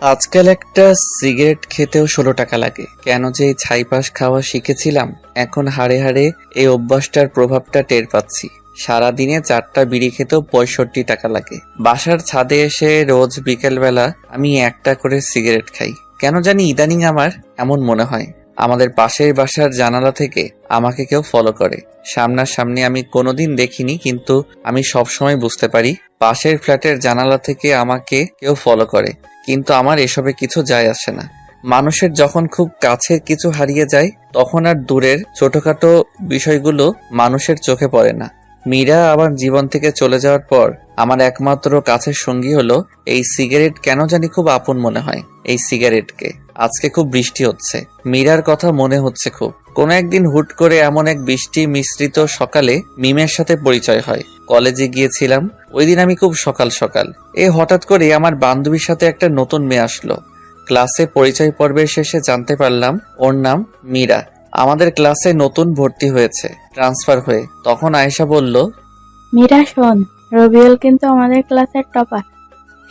আজকাল একটা সিগারেট খেতেও 16 টাকা লাগে। কেন যে এই ছাইপাশ খাওয়া শিখেছিলাম, এখন হাড়ে হাড়ে এই অভ্যাসটার প্রভাবটা টের পাচ্ছি। সারাদিনে 4টা বিড়ি খেতেও 65 টাকা লাগে। বাসার ছাদে এসে রোজ বিকেলবেলা আমি একটা করে সিগারেট খাই। কেন জানি ইদানিং আমার এমন মনে হয় আমাদের পাশের বাসার জানালা থেকে আমাকে কেউ ফলো করে। সামনাসামনি আমি কোনোদিন দেখিনি, কিন্তু আমি সবসময় বুঝতে পারি পাশের ফ্ল্যাটের জানালা থেকে আমাকে কেউ ফলো করে। কিন্তু আমার এসবে কিছু যায় আসে না। মানুষের যখন খুব কাছের কিছু হারিয়ে যায়, তখন আর দূরের ছোটখাটো বিষয়গুলো মানুষের চোখে পড়ে না। মীরা আমার জীবন থেকে চলে যাওয়ার পর আমার একমাত্র কাছের সঙ্গী হলো এই সিগারেট। কেন জানি খুব আপন মনে হয় এই সিগারেটকে। আজকে খুব বৃষ্টি হচ্ছে, মীরার কথা মনে হচ্ছে খুব। কোনো একদিন হুট করে এমন এক বৃষ্টি মিশ্রিত সকালে মিমের সাথে পরিচয় হয়। কলেজে গিয়েছিলাম ওই দিন আমি খুব সকাল সকাল। হঠাৎ করে আমার বান্ধবীর সাথে একটা নতুন মেয়ে আসলো। ক্লাসে পরিচয় পর্বের শেষে জানতে পারলাম ওর নাম মীরা। আমাদের ক্লাসে নতুন ভর্তি হয়েছে ট্রান্সফার হয়ে। তখন আয়েশা বলল, মীরা শোন, রবিউল কিন্তু আমাদের ক্লাসের টপার।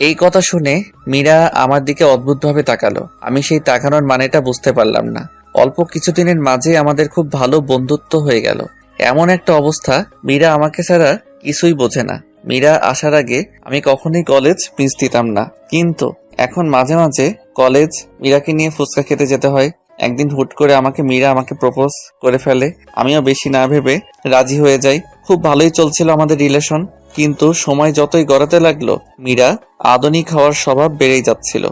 এই কথা শুনে মীরা আমার দিকে অদ্ভুতভাবে তাকালো। আমি সেই তাকানোর মানেটা বুঝতে পারলাম না। অল্প কিছুদিনের মাঝে আমাদের খুব ভালো বন্ধুত্ব হয়ে গেল। এমন একটা অবস্থা, মীরা আমাকে ছাড়া কিছুই বোঝে না। মীরা আসার আগে আমি কখনোই কলেজ মিস দিতাম না, কিন্তু এখন মাঝে মাঝে কলেজ মীরাকে নিয়ে ফুচকা খেতে যেতে হয়। একদিন হুট করে মীরা আমাকে প্রপোজ করে ফেলে। আমিও বেশি না ভেবে রাজি হয়ে যাই। খুব ভালোই চলছিল আমাদের রিলেশন, কিন্তু সময় যতই গড়াতে লাগলো মীরা আধুনিক হওয়ার স্বভাব বেড়েই যাচ্ছিল।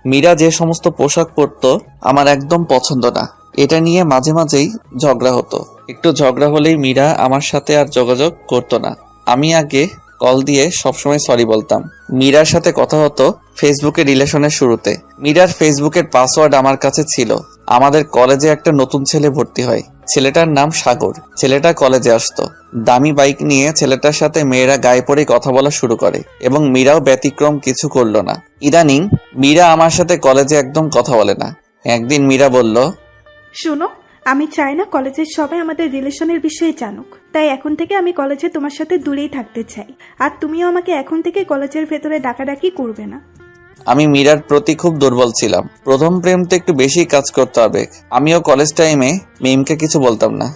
মীরা যে সমস্ত পোশাক পরতো আমার একদম পছন্দ না। এটা নিয়ে মাঝে মাঝেই ঝগড়া হতো। একটু ঝগড়া হলেই মীরা আমার সাথে আর যোগাযোগ করতো না। আমি আগে কল দিয়ে সবসময় সরি বলতাম। মীরার সাথে কথা হতো ফেসবুকে রিলেশনের শুরুতে। মীরার ফেসবুকের পাসওয়ার্ড আমার কাছে ছিল। আমাদের কলেজে একটা নতুন ছেলে ভর্তি হয়। ছেলেটার নাম সাগর। ছেলেটা কলেজে আসতো দামি বাইক নিয়ে। ছেলেটার সাথে মেয়েরা গায়ে পড়ে কথা বলা শুরু করে, এবং মীরাও ব্যতিক্রম কিছু করলো না। ইদানিং মীরা আমার সাথে কলেজে একদম কথা বলে না। একদিন মীরা বলল, শোনো, আমি চাই না কলেজের সবাই আমাদের রিলেশনের বিষয়ে জানুক। তাই এখন থেকে আমি কলেজে তোমার সাথে দূরেই থাকতে চাই। আর তুমিও আমাকে এখন থেকে কলেজের ভেতরে ডাকাডাকি করবে না। আমি মীরার প্রতি খুব দুর্বল ছিলাম। প্রথম প্রেম তো একটু বেশি কাজ করতে হবে। আমিও কলেজ টাইমে মিমকে কিছু বলতাম না।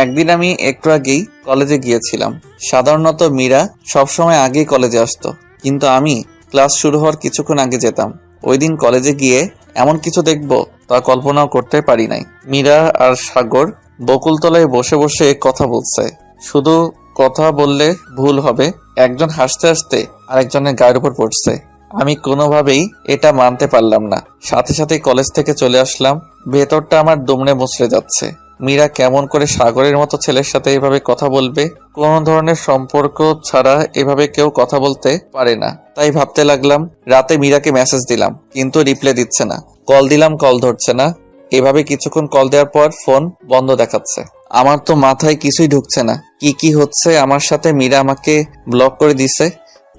একদিন আমি একটু আগেই কলেজে গিয়েছিলাম। সাধারণত মীরা সবসময় আগেই কলেজে আসতো, কিন্তু আমি ক্লাস শুরু হওয়ার কিছুক্ষণ আগে যেতাম। ওই দিন কলেজে গিয়ে এমন কিছু দেখবো তা কল্পনাও করতে পারি নাই। মীরা আর সাগর বকুলতলায় বসে বসে কথা বলছে। শুধু কথা বললে ভুল হবে, একজন হাসতে হাসতে আরেকজনের গায়ের উপর পড়ছে। আমি কোনোভাবেই এটা মানতে পারলাম না। সাথে সাথে কলেজ থেকে চলে আসলাম। ভেতরটা আমার দুমড়ে মুচড়ে যাচ্ছে। মীরা কেমন করে সাগরের মতো ছেলের সাথে এভাবে কথা বলবে? কোনো ধরনের সম্পর্ক ছাড়া এভাবে কেউ কথা বলতে পারে না। তাই ভাবতে লাগলাম। রাতে মীরাকে মেসেজ দিলাম, কিন্তু রিপ্লাই দিচ্ছে না। কল দিলাম, কল ধরছে না। এভাবে কিছুক্ষণ কল দেওয়ার পর ফোন বন্ধ দেখাচ্ছে। আমার তো মাথায় কিছুই ঢুকছে না, কি হচ্ছে আমার সাথে। মীরা আমাকে ব্লক করে দিছে।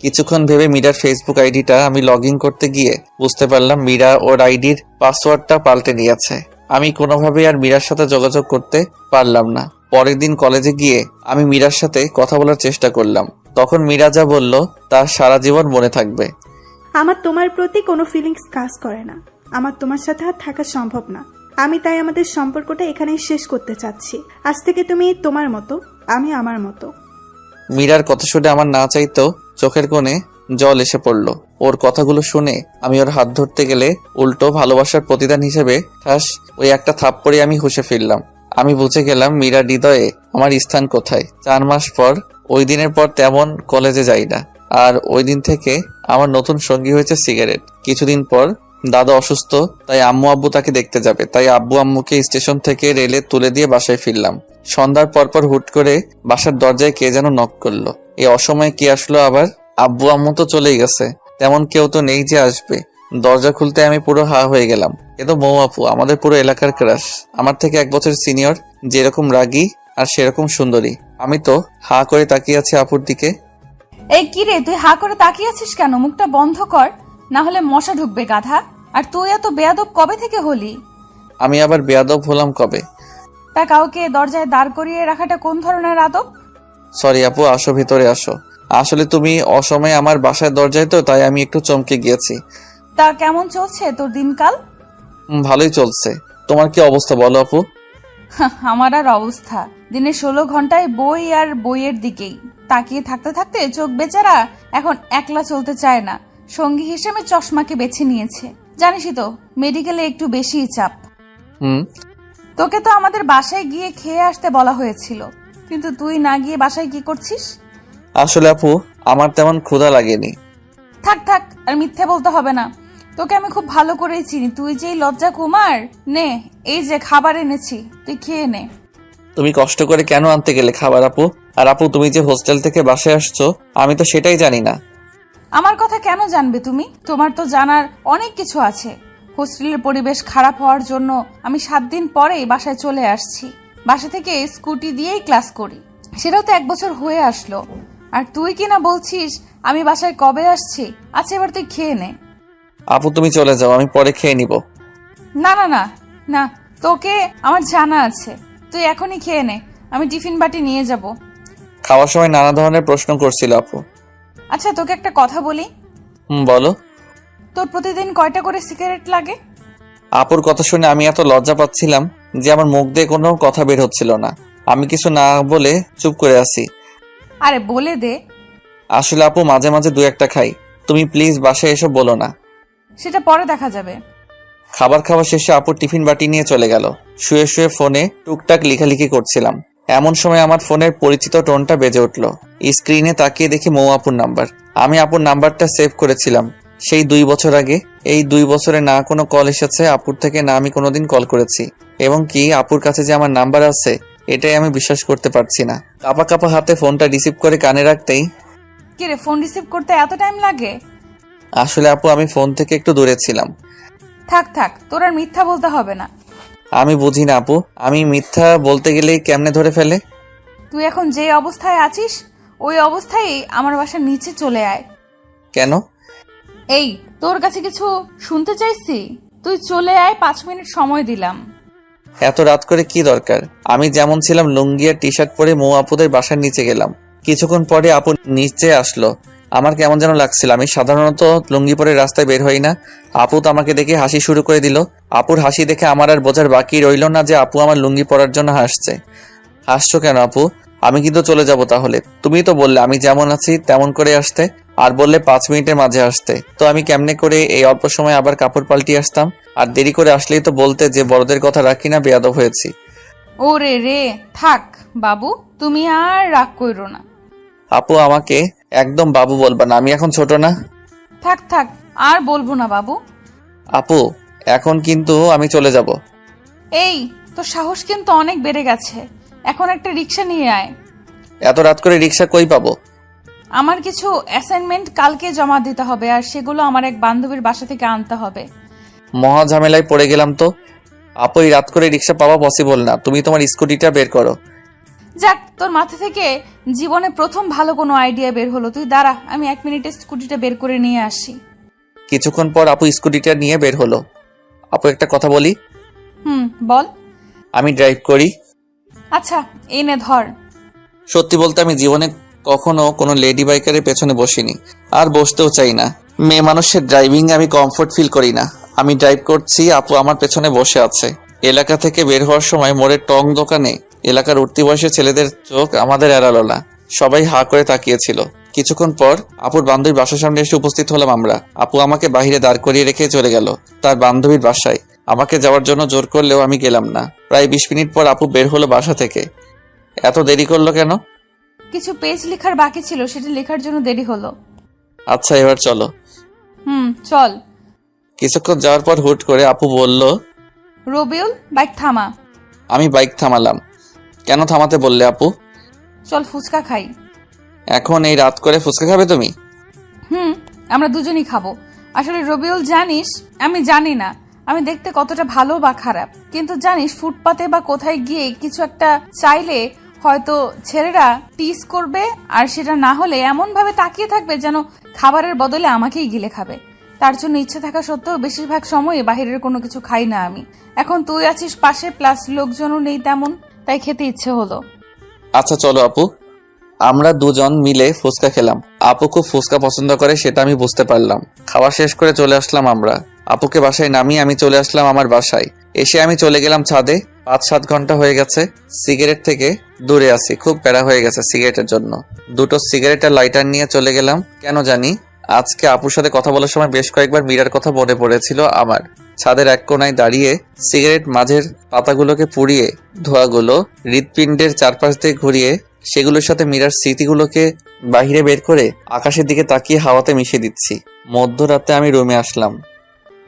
কিছুক্ষণ ভেবে মীরার ফেসবুক আইডিটা আমি লগ ইন করতে গিয়ে বুঝতে পারলাম মীরা ওর আইডির পাসওয়ার্ডটা পাল্টে নিয়েছে। আমি কোনোভাবেই আর মীরার সাথে যোগাযোগ করতে পারলাম না। পরের দিন কলেজে গিয়ে আমি মীরার সাথে কথা বলার চেষ্টা করলাম। তখন মীরা যা বলল তা সারা জীবন মনে থাকবে। আমার তোমার প্রতি কোনো ফিলিংস কাজ করে না। আমার তোমার সাথে আর থাকা সম্ভব না। আমি তাই আমাদের সম্পর্কটা এখানেই শেষ করতে চাচ্ছি। আজ থেকে তুমি তোমার মতো, আমি আমার মতো। মীরার কথা শুনে আমার না চাইতেও চোখের কোণে জল এসে পড়ল। ওর কথাগুলো শুনে আমি ওর হাত ধরতে গেলে উল্টো ভালোবাসার প্রতিদান হিসেবে ঠাস ওই একটা থাপ্পড়ে আমি হুঁশে ফিরলাম। আমি বুঝে গেলাম মীরার হৃদয়ে আমার স্থান কোথায়। 4 মাস পর, ওই দিনের পর তেমন কলেজে যাই না। আর ওই দিন থেকে আমার নতুন সঙ্গী হয়েছে সিগারেট। কিছুদিন পর দাদা অসুস্থ, তাই আম্মু আব্বু তাকে দেখতে যাবে। তাই আব্বু আম্মুকে স্টেশন থেকে রেলে তুলে দিয়ে বাসায় ফিরলাম। সন্ধ্যার পরপর হুট করে বাসার দরজায় কে যেন নক করলো। এই অসময়ে কে আসলো আবার? আব্বু আম্মু তো চলেই গেছে, তেমন কেউ তো নেই যে আসবে। দরজা খুলতে আমি পুরো হা হয়ে গেলাম। এ তো মৌ আপু, আমাদের পুরো এলাকার ক্রাশ। আমার থেকে 1 বছর সিনিয়র, যেরকম রাগী আর সেরকম সুন্দরী। আমি তো হা করে তাকিয়ে আছি আপুর দিকে। এই কি রে, তুই হা করে তাকিয়ে আছিস কেন? মুখটা বন্ধ কর, না হলে মশা ঢুকবে গাধা। আর তুই এত বেয়াদব কবে থেকে হলি? আমি আবার বেয়াদব হলাম কবে? তা কাউকে দরজায় দাঁড় করিয়ে রাখাটা কোন ধরনের আদব? সরি আপু, আসো ভিতরে আসো। আসলে তুমি অসময়ে আমার বাসার দরজায়, তো তাই আমি একটু চমকে গিয়েছি। তা কেমন চলছে তোর দিনকাল? ভালোই চলছে। তোমার কি অবস্থা বলো আপু? আমার আর অবস্থা, দিনে 16 ঘন্টায় বই আর বইয়ের দিকেই তাকিয়ে থাকতে থাকতে চোখ বেচারা এখন একলা চলতে চায় না, সঙ্গী হিসেবে চশমাকে বেছে নিয়েছে। জানিসই তো মেডিকেলে একটু বেশিই চাপ। হুম। তোকে তো আমাদের বাসায় গিয়ে খেয়ে আসতে বলা হয়েছিল, কিন্তু তুই না গিয়ে বাসায় কি করছিস? আসলে আপু, আমার তেমন ক্ষুধা লাগেনি। থাক থাক, আর মিথ্যে বলতে হবে না। তোকে আমি খুব ভালো করেই চিনি, তুই যেই লজ্জা কুমার। নে, এই যে খাবার এনেছি, তুই খেয়ে নে। তুমি কষ্ট করে কেন আনতে গেলে খাবার আপু? আর আপু, তুমি যে হোস্টেল থেকে বাসায় আসছো, আমি তো সেটাই জানি না। আমার কথা কেন জানবে তুমি? তোমার তো জানার অনেক কিছু আছে। হোস্টেলের পরিবেশ খারাপ হওয়ার জন্য আমি 7 দিন পরেই বাসায় চলে আসছি। বাসা থেকে স্কুটি দিয়েই ক্লাস করি, সেটাও তো 1 বছর হয়ে আসলো। আর তুই কিনা বলছিস আমি বাসায় কবে আসছি। আচ্ছা, এবার তুই খেয়ে নে। আপু তুমি চলে যাও, আমি পরে খেয়ে নিব। না না না না, তোকে আমার জানা আছে, তুই এখনই খেয়ে নে, আমি টিফিন বাটি নিয়ে যাব। খাওয়ার সময় নানা ধরনের প্রশ্ন করছিল আপু। আচ্ছা, তোকে একটা কথা বলি, বলো। তোর প্রতিদিন কয়টা করে সিগারেট লাগে? আপুর কথা শুনে আমি এত লজ্জা পাচ্ছিলাম যে আমার মুখ দিয়ে কোনো কথা বের হচ্ছিল না। আমি কিছু না বলে চুপ করে আছি। আরে বলে দে। আসলে আপু, মাঝে মাঝে 2-1টা খাই। তুমি প্লিজ বাসায় এসব বলো না। সেটা পরে দেখা যাবে। খাবার খাওয়া শেষে আপুর টিফিন বাটি নিয়ে চলে গেল। শুয়ে শুয়ে ফোনে টুকটাক লেখালেখি করছিলাম, এমন সময় আমার ফোনের পরিচিত টোনটা বেজে উঠল। স্ক্রিনে তাকিয়ে দেখি মৌ আপুর নাম্বার। আমি আপুর নাম্বারটা সেভ করেছিলাম সেই 2 বছর আগে। এই 2 বছরে না কোনো কল এসেছে আপুর থেকে, না আমি কোনোদিন কল করেছি, এবং কি আপুর কাছে যে আমার নাম্বার আছে এটাই আমি বিশ্বাস করতে পারছি না। কাপা কাপা হাতে ফোনটা রিসিভ করে কানে রাখতেই, কিরে, ফোন রিসিভ করতে এত টাইম লাগে? আসলে আপু, আমি ফোন থেকে একটু দূরে ছিলাম। থাক থাক, তোর আর মিথ্যা বলতে হবে না। আমি বুঝি না আপু, আমি মিথ্যা বলতে গেলেই কেমনে ধরে ফেলে। তুই এখন যে অবস্থায় আছিস ওই অবস্থায় আমার বাসার নিচে চলে আয়। কেন? এই, তোর কাছে কিছু শুনতে চাইছি, তুই চলে আয়, 5 মিনিট সময় দিলাম। এত রাত করে কি দরকার? আমি যেমন ছিলাম লুঙ্গি আর টি শার্ট পরে মৌ আপুদের বাসার নিচে গেলাম। কিছুক্ষণ পরে আপু নিচে আসলো। আমার কেমন যেন লাগছিল। আমি সাধারণত লুঙ্গি পরে রাস্তায় বের হই না। আপু তো আমাকে দেখে হাসি শুরু করে দিল। আপুর হাসি দেখে আমার আর বোঝার বাকি রইল না যে আপু আমার লুঙ্গি পরার জন্য হাসছে। হাসছো কেন আপু? আমি কিন্তু চলে যাব তাহলে। তুমি তো বললে আমি যেমন আছি তেমন করে আসতে, আর বললে 5 মিনিটের মাঝে আসতে। তো আমি কেমনে করে এই অল্প সময় আবার কাপড় পাল্টিয়ে আসতাম? আর দেরি করে আসলেই তো বলতে যে বড়দের কথা রাখি না, বেয়াদব হয়েছি। ওরে রে, থাক বাবু, তুমি আর রাগ কইরো না। আপু, আমাকে একদম বাবু বলবা না, আমি এখন ছোট না। থাক থাক, আর বলবো না বাবু। আপু, এখন কিন্তু আমি চলে যাব। এই, তোর সাহস কিন্তু অনেক বেড়ে গেছে, এখন একটা রিক্সা নিয়ে আয়। এত রাত করে রিক্সা কই পাবো? আমার কিছু অ্যাসাইনমেন্ট কালকে জমা দিতে হবে, আর সেগুলো আমার এক বান্ধবীর বাসা থেকে আনতে হবে। মহা ঝামেলায় পড়ে গেলাম তো। আপু, এই রাত করে রিক্সা পাওয়া পসিবল না। তুমি তোমার স্কুটিটা বের করো। যাক, তোর মাথা থেকে জীবনে প্রথম ভালো কোনো আইডিয়া বের হলো। তুই দাঁড়া, আমি 1 মিনিটে স্কুটিটা বের করে নিয়ে আসি। কিছুক্ষণ পর আপু স্কুটিটা নিয়ে বের হলো। আপু, একটা কথা বলি। বল। আমি ড্রাইভ করি। আচ্ছা, এই নে ধর। সত্যি বলতে আমি জীবনে কখনো কোনো লেডি বাইকারের পেছনে বসিনি, আর বসতেও চাই না। মেয়ে মানুষের ড্রাইভিং আমি কমফোর্ট ফিল করি না। আমি ড্রাইভ করছি, আপু আমার পেছনে বসে আছে। এলাকা থেকে বের হওয়ার সময় মোড়ের টং দোকানে এলাকার উঠতি বয়সী ছেলেদের চোখ আমাদের এড়ালো না। সবাই হা করে তাকিয়েছিল। কিছুক্ষণ পর আপুর বান্ধবীর বাসার সামনে এসে উপস্থিত হলাম আমরা। আপু আমাকে বাইরে দাঁড় করিয়ে রেখে চলে গেল তার বান্ধবীর বাসায়। আমাকে যাওয়ার জন্য জোর করলেও আমি গেলাম না। প্রায় 20 মিনিট পর আপু বের হলো বাসা থেকে। এত দেরি করলো কেন? কিছু পেজ লেখার বাকি ছিল, সেটা লেখার জন্য দেরি হলো। আচ্ছা, এবার চলো। চল। কিছুক্ষণ যাওয়ার পর হুট করে আপু বলল, রবিউল, বাইক থামা। আমি বাইক থামালাম। কেন থামাতে বললে আপু? চল ফুচকা খাই। এখন এই রাত করে ফুচকা খাবে তুমি? আমরা দুজনই খাবো। আসলে রবিউল, জানিস, আমি জানি না আমি দেখতে কতটা ভালো বা খারাপ, কিন্তু জানিস ফুটপাতে বা কোথায় গিয়ে কিছু একটা চাইলে হয়তো ছেলেরা টিস করবে, আর সেটা না হলে এমন ভাবে তাকিয়ে থাকবে যেন খাবারের বদলে আমাকেই গিলে খাবে। তার জন্য ইচ্ছে থাকা সত্ত্বেও বেশিরভাগ সময় বাহিরের কোনো কিছু খাই না আমি। এখন তুই আছিস পাশে, প্লাস লোকজনও নেই তেমন, তাই খেতে ইচ্ছে হলো। আচ্ছা চলো আপু। আমরা দুজন মিলে ফুচকা খেলাম। আপু খুব ফুচকা পছন্দ করে সেটা আমি বুঝতে পারলাম। খাওয়া শেষ করে চলে আসলাম আমরা। আপুকে বাসায় নামিয়ে আমি চলে আসলাম আমার বাসায়। এসে আমি চলে গেলাম ছাদে। 5-7 ঘন্টা হয়ে গেছে সিগারেট থেকে দূরে আছি। খুব প্যারা হয়ে গেছে সিগারেটের জন্য। দুটো সিগারেটের লাইটার নিয়ে চলে গেলাম। কেন জানি আজকে আপুর সাথে কথা বলার সময় বেশ কয়েকবার মীরার কথা মনে পড়েছিল আমার। ছাদের এক কোনায় দাঁড়িয়ে সিগারেট মাঝের পাতাগুলোকে পুড়িয়ে ধোঁয়াগুলো হৃৎপিণ্ডের চারপাশ দিয়ে ঘুরিয়ে সেগুলোর সাথে মীরার স্মৃতিগুলোকে বাহিরে বের করে আকাশের দিকে তাকিয়ে হাওয়াতে মিশিয়ে দিচ্ছি। মধ্যরাতে আমি রুমে আসলাম।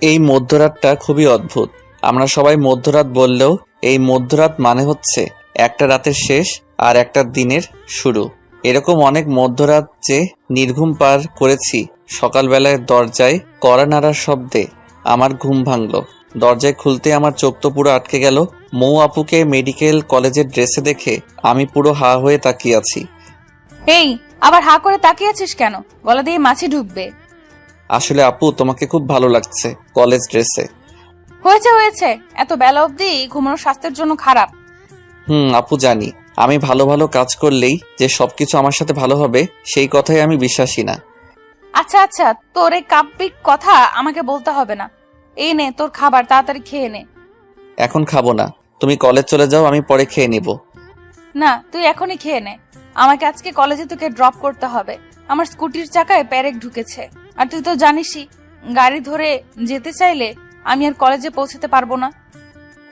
এই মধ্যরাতটা খুবই অদ্ভুত। আমরা সবাই মধ্যরাত বললেও এই মধ্যরাত মানে হচ্ছে একটা রাতের শেষ আর একটা দিনের শুরু। এরকম অনেক মধ্যরাত যে নির্ঘুম পার করেছি। সকালবেলায় দরজায় কড়া নাড়ার শব্দে আমার ঘুম ভাঙলো। দরজায় খুলতে আমার চোখ তো পুরো আটকে গেল। মৌ আপুকে মেডিকেল কলেজের ড্রেসে দেখে আমি পুরো হা হয়ে তাকিয়ে আছি। এই আবার হা করে তাকিয়ে আছিস কেন? গলা দিয়ে মাছি ঢুকবে। আসলে আপু তোমাকে খুব ভালো লাগছে কলেজ ড্রেসে। হয়েছে হয়েছে, এত বেলা অবধি ঘুমানো স্বাস্থ্যের জন্য খারাপ। আপু জানি আমি ভালো ভালো কাজ করলেই যে সবকিছু আমার সাথে ভালো হবে সেই কথাই আমি বিশ্বাসী না। আচ্ছা আচ্ছা, তোর এই কাব্যিক কথা আমাকে বলতে হবে না। এই নে তোর খাবার, তাড়াতাড়ি খেয়ে নে। এখন খাবো না, তুমি কলেজ চলে যাও, আমি পরে খেয়ে নিব। না, তুই এখনই খেয়ে নে। আমাকে আজকে কলেজে তোকে ড্রপ করতে হবে। আমার স্কুটির চাকায় প্যারেক ঢুকেছে। আর তুই তো জানিসই, গাড়ি ধরে যেতে চাইলে আমি আর কলেজে পৌঁছতে পারবো না।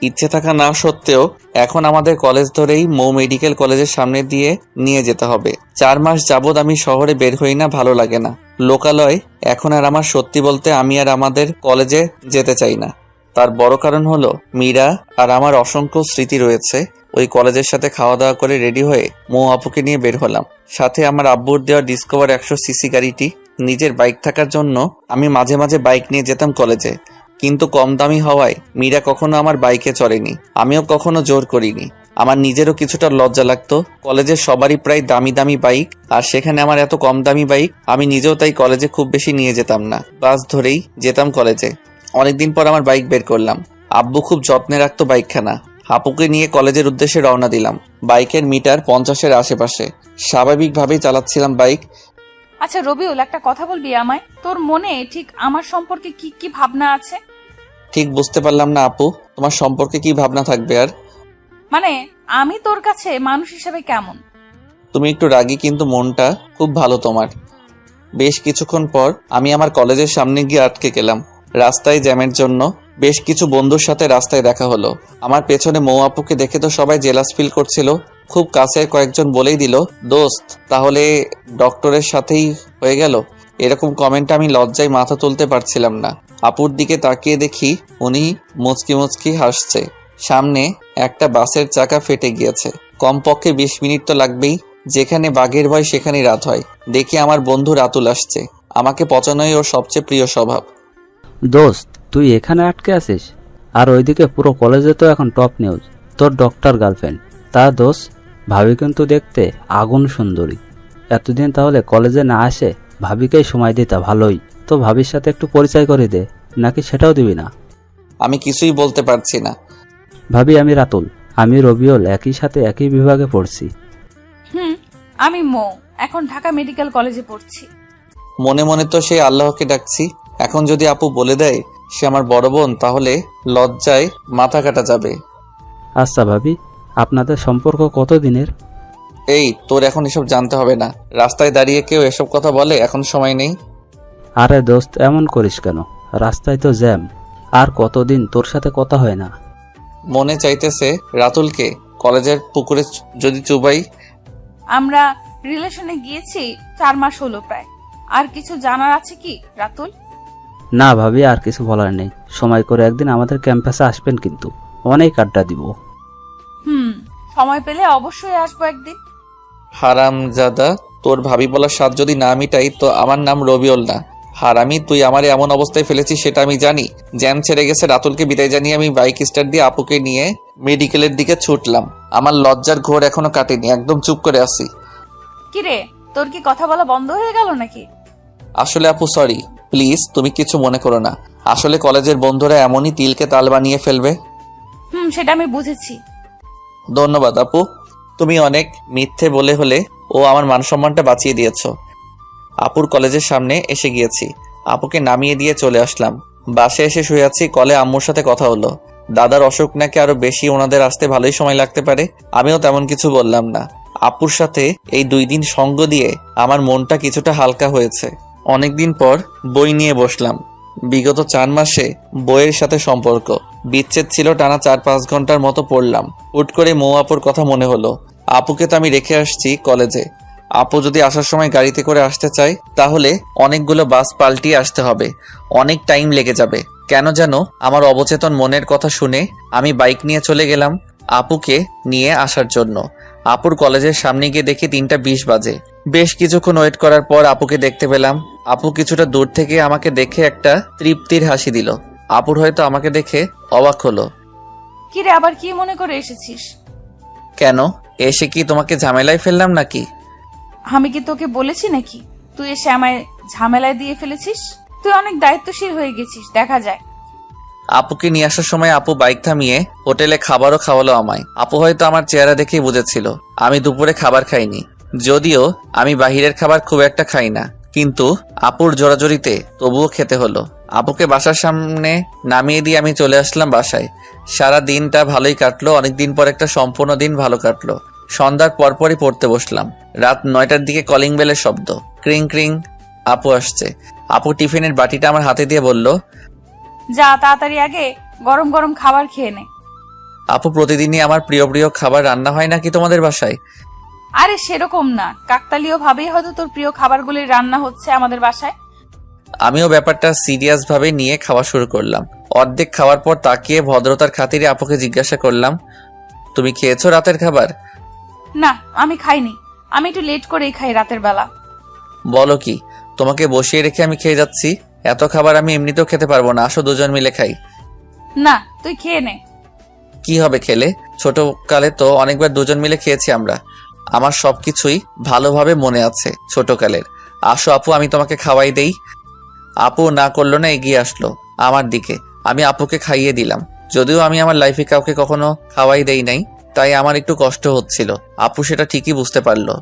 ইচ্ছে থাকা না সত্ত্বেও এখন আমাদের কলেজ ধরেই মৌ মেডিকেল কলেজের সামনে দিয়ে নিয়ে যেতে হবে। 4 মাস যাবৎ আমি শহরে বের হই না, ভালো লাগে না। লোকালয় এখন আর আমার, সত্যি বলতে আমি আর আমাদের কলেজে যেতে চাই না। তার বড় কারণ হলো মীরা আর আমার অসংখ্য স্মৃতি রয়েছে। ওই কলেজের সাথে খাওয়া দাওয়া করে রেডি হয়ে মৌ আপুকে নিয়ে বের হলাম। সাথে আমার আব্বুর দেওয়া ডিসকভার 100 সিসি গাড়িটি। নিজের বাইক থাকার জন্য আমি মাঝে মাঝে বাইক নিয়ে যেতাম কলেজে, কিন্তু কম দামি হওয়ায় মীরা কখনো আমার বাইকে চড়েনি, আমিও কখনো জোর করিনি। আমার নিজেরও কিছুটা লজ্জা লাগতো। কলেজের সবারই প্রায় দামি দামি বাইক, আর সেখানে আমার এত কম দামি বাইক। আমি নিজেও তাই কলেজে খুব বেশি নিয়ে যেতাম না, বাস ধরেই যেতাম কলেজে। অনেকদিন পর আমার বাইক বের করলাম। আব্বু খুব যত্নে রাখতো বাইকখানা। আপুকে নিয়ে কলেজের উদ্দেশ্যে রওনা দিলাম। বাইকের মিটার 50-এর আশেপাশে। স্বাভাবিকভাবেই চালাচ্ছিলাম বাইক। আচ্ছা রবিউল, একটা কথা বলবি আমায়? তোর মনে ঠিক আমার সম্পর্কে কি কি ভাবনা আছে? ঠিক বুঝতে পারলাম না আপু, তোমার সম্পর্কে কি ভাবনা থাকবে আর? মানে আমি তোর কাছে মানুষ হিসেবে কেমন? তুমি একটু রাগী, কিন্তু মনটা খুব ভালো তোমার। বেশ কিছুক্ষণ পর আমি আমার কলেজের সামনে গিয়ে আটকে গেলাম। রাস্তায় জ্যামের জন্য বেশ কিছু বন্ধুর সাথে রাস্তায় দেখা হলো। আমার পেছনে মৌ আপুকে দেখে তো সবাই জেলাস ফিল করছিল। খুব কাছের কয়েকজন বলেই দিল, দোস্ত তাহলে ডক্টরের সাথেই হয়ে গেল। এরকম কমেন্ট আমি লজ্জায় মাথা তুলতে পারছিলাম না। আপুর দিকে তাকিয়ে দেখি উনি মুচকি মুচকি হাসছে। সামনে একটা বাসের চাকা ফেটে গিয়েছে। কমপক্ষে 20 মিনিট তো লাগবেই। যেখানে বাঘের ভয় সেখানেই রাত হয়। দেখি আমার বন্ধু রাতুল আসছে। আমাকে পচানোই ওর সবচেয়ে প্রিয় স্বভাব। দোস্ত তুই এখানে আটকে আছিস? আর ওইদিকে পুরো কলেজে তো এখন টপ নিউজ, তোর ডক্টর গার্লফ্রেন্ড। তা দোস্ত, ভাবি কিন্তু দেখতে আগুন সুন্দরী। এতদিন তাহলে কলেজে না আসে ভাবিকেই সময় দিতা ভালোই। তো ভাবির সাথে একটু পরিচয় করে দে, নাকি সেটাও দিবি না? আমি কিছুই বলতে পারছি না। ভাবি, আমি রাতুল, আমি রবিউল, একই সাথে একই বিভাগে পড়ছি। আমি মৌ, এখন ঢাকা মেডিকেল কলেজে পড়ছি। মনে মনে তো সেই আল্লাহকে ডাকছি। এখন যদি আপু বলে দেয় সে আমার বড় বোন, তাহলে লজ্জায় মাথা কাটা যাবে। আচ্ছা ভাবি, আপনাদের সম্পর্ক কতদিনের? এই তোর এখন এসব জানতে হবে না। রাস্তায় দাঁড়িয়ে কেউ এসব কথা বলে, এখন সময় নেই। আরে দোস্ত, এমন করিস কেন? রাস্তায় তো জ্যাম। আর কতদিন তোর সাথে কথা হয় না। মনে চাইতেছে রাতুলকে কলেজের পুকুরে যদি চুবাই। আমরা রিলেশনে গিয়েছি 4 মাস হলো প্রায়। আর কিছু জানার আছে কি রাতুল? না ভাবি, আর কিছু বলার নেই। সময় করে একদিন আমাদের ক্যাম্পাসে আসবেন, কিন্তু অনেক আড্ডা দিব। সময় পেলে অবশ্যই আসবো একদিন। হারামজাদা, তোর ভাবি বলার স্বাদ যদি না মিটাই তো আমার নাম রবিউল না। হারামি, তুই আমারে এমন অবস্থায় ফেলেছিস সেটা আমি জানি। জ্যাম ছেড়ে গেছে। রাতুলকে বিদায় জানিয়ে আমি বাইক স্টার্ট দিয়ে আপুকে নিয়ে মেডিকেলের দিকে ছুটলাম। আমার লজ্জার ঘোর এখনো কাটেনি, একদম চুপ করে আছি। কিরে, তোর কি কথা বলা বন্ধ হয়ে গেল নাকি? আসলে আপু সরি, প্লিজ তুমি কিছু মনে করো না। আসলে কলেজের বন্ধুরা এমনই তিলকে তাল বানিয়ে ফেলবে। সেটা আমি বুঝেছি। ধন্যবাদ আপু, তুমি অনেক মিথ্যে বলে হলে ও আমার মান সম্মানটা বাঁচিয়ে দিয়েছো। আপুর কলেজের সামনে এসে গিয়েছি, আপুকে নামিয়ে দিয়ে চলে আসলাম। বাসে এসে শুয়ে আছি, কলে আম্মুর সাথে কথা হলো। দাদার অসুখ নাকি আরো বেশি, ওনাদের আসতে ভালোই সময় লাগতে পারে। আমিও তেমন কিছু বললাম না। আপুর সাথে এই 2 দিন সঙ্গ দিয়ে আমার মনটা কিছুটা হালকা হয়েছে। অনেকদিন পর বই নিয়ে বসলাম। বিগত 4 মাসে বইয়ের সাথে সম্পর্ক বিচ্ছেদ ছিল, টানা 4-5 ঘন্টার মতো পড়লাম। হুট করে মৌ আপুর কথা মনে হলো। আপুকে তো আমি রেখে আসছি কলেজে। আপু যদি আসার সময় গাড়িতে করে আসতে চায় তাহলে অনেকগুলো বাস পাল্টিয়ে আসতে হবে, অনেক টাইম লেগে যাবে। কেন যেন আমার অবচেতন মনের কথা শুনে আমি বাইক নিয়ে চলে গেলাম আপুকে নিয়ে আসার জন্য। আপুর কলেজের সামনে গিয়ে দেখি 3:20 বাজে। বেশ কিছুক্ষণ ওয়েট করার পর আপুকে দেখতে পেলাম। আপু কিছুটা দূর থেকে আমাকে দেখে একটা তৃপ্তির হাসি দিল। আপুর হয়তো আমাকে দেখে অবাক হলো। কিরে, আবার কি মনে করে এসেছিস? কেন, এসে কি তোমাকে ঝামেলায় ফেললাম নাকি? আমি কি তোকে বলেছি নাকি তুই এসে আমায় ঝামেলায় দিয়ে ফেলেছিস? তুই অনেক দায়িত্বশীল হয়ে গেছিস দেখা যায়। আপুকে নিয়ে আসার সময় আপু বাইক থামিয়ে হোটেলে খাবারও খাওয়ালো আমায়। আপু হয়তো আমার চেহারা দেখেই বুঝেছিল আমি দুপুরে খাবার খাইনি। যদিও আমি বাহিরের খাবার খুব একটা খাই না, কিন্তু আপুর জোরাজোরিতে তবুও খেতে হলো। আপুকে বাসার সামনে নামিয়ে দিয়ে আমি চলে আসলাম বাসায়। সারা দিনটা ভালোই কাটলো। অনেকদিন পর একটা সম্পূর্ণ দিন ভালো কাটলো। সন্ধ্যার পরপরই পড়তে বসলাম। রাত 9টার দিকে কলিং বেলের শব্দ। ক্রিং ক্রিং। আপু আসছে। আপু টিফিনের বাটিটা আমার হাতে দিয়ে বলল, যা তাড়াতাড়ি আগে গরম গরম খাবার খেয়ে নে। আপু, প্রতিদিনই আমার প্রিয় প্রিয় খাবার রান্না হয় নাকি তোমাদের বাসায়? আরে সেরকম না, কাকতালীয় ভাবেই হয়তো তোর প্রিয় খাবারগুলি রান্না হচ্ছে আমাদের বাসায়। আমিও ব্যাপারটা সিরিয়াস ভাবে নিয়ে খাওয়া শুরু করলাম। অর্ধেক খাওয়ার পর তাকিয়ে ভদ্রতার খাতিরে আপুকে জিজ্ঞাসা করলাম, তুমি খেয়েছো রাতের খাবার? না, আমি খাইনি। আমি একটু লেট করেই খাই রাতের বেলা। বলো কি, তোমাকে বসিয়ে রেখে আমি খেয়ে যাচ্ছি? এত খাবার আমি এমনিতেও খেতে পারবো না, আসো দুজন মিলে খাই। না, তুই খেয়ে নে। কি হবে খেলে? ছোটকালে তো অনেকবার দুজন মিলে খেয়েছি আমরা। আমার সবকিছুই ভালোভাবে মনে আছে ছোটকালের। আসো আপু, আমি তোমাকে খাওয়াই দেই। আপু না করলো না, এগিয়ে আসলো আমার দিকে। আমি আপুকে খাইয়ে দিলাম। যদিও আমি আমার লাইফে কাউকে কখনো খাওয়াই দেই নাই, তাই আমার একটু কষ্ট হচ্ছিল। আপু সেটা ঠিকই বুঝতে পারলো।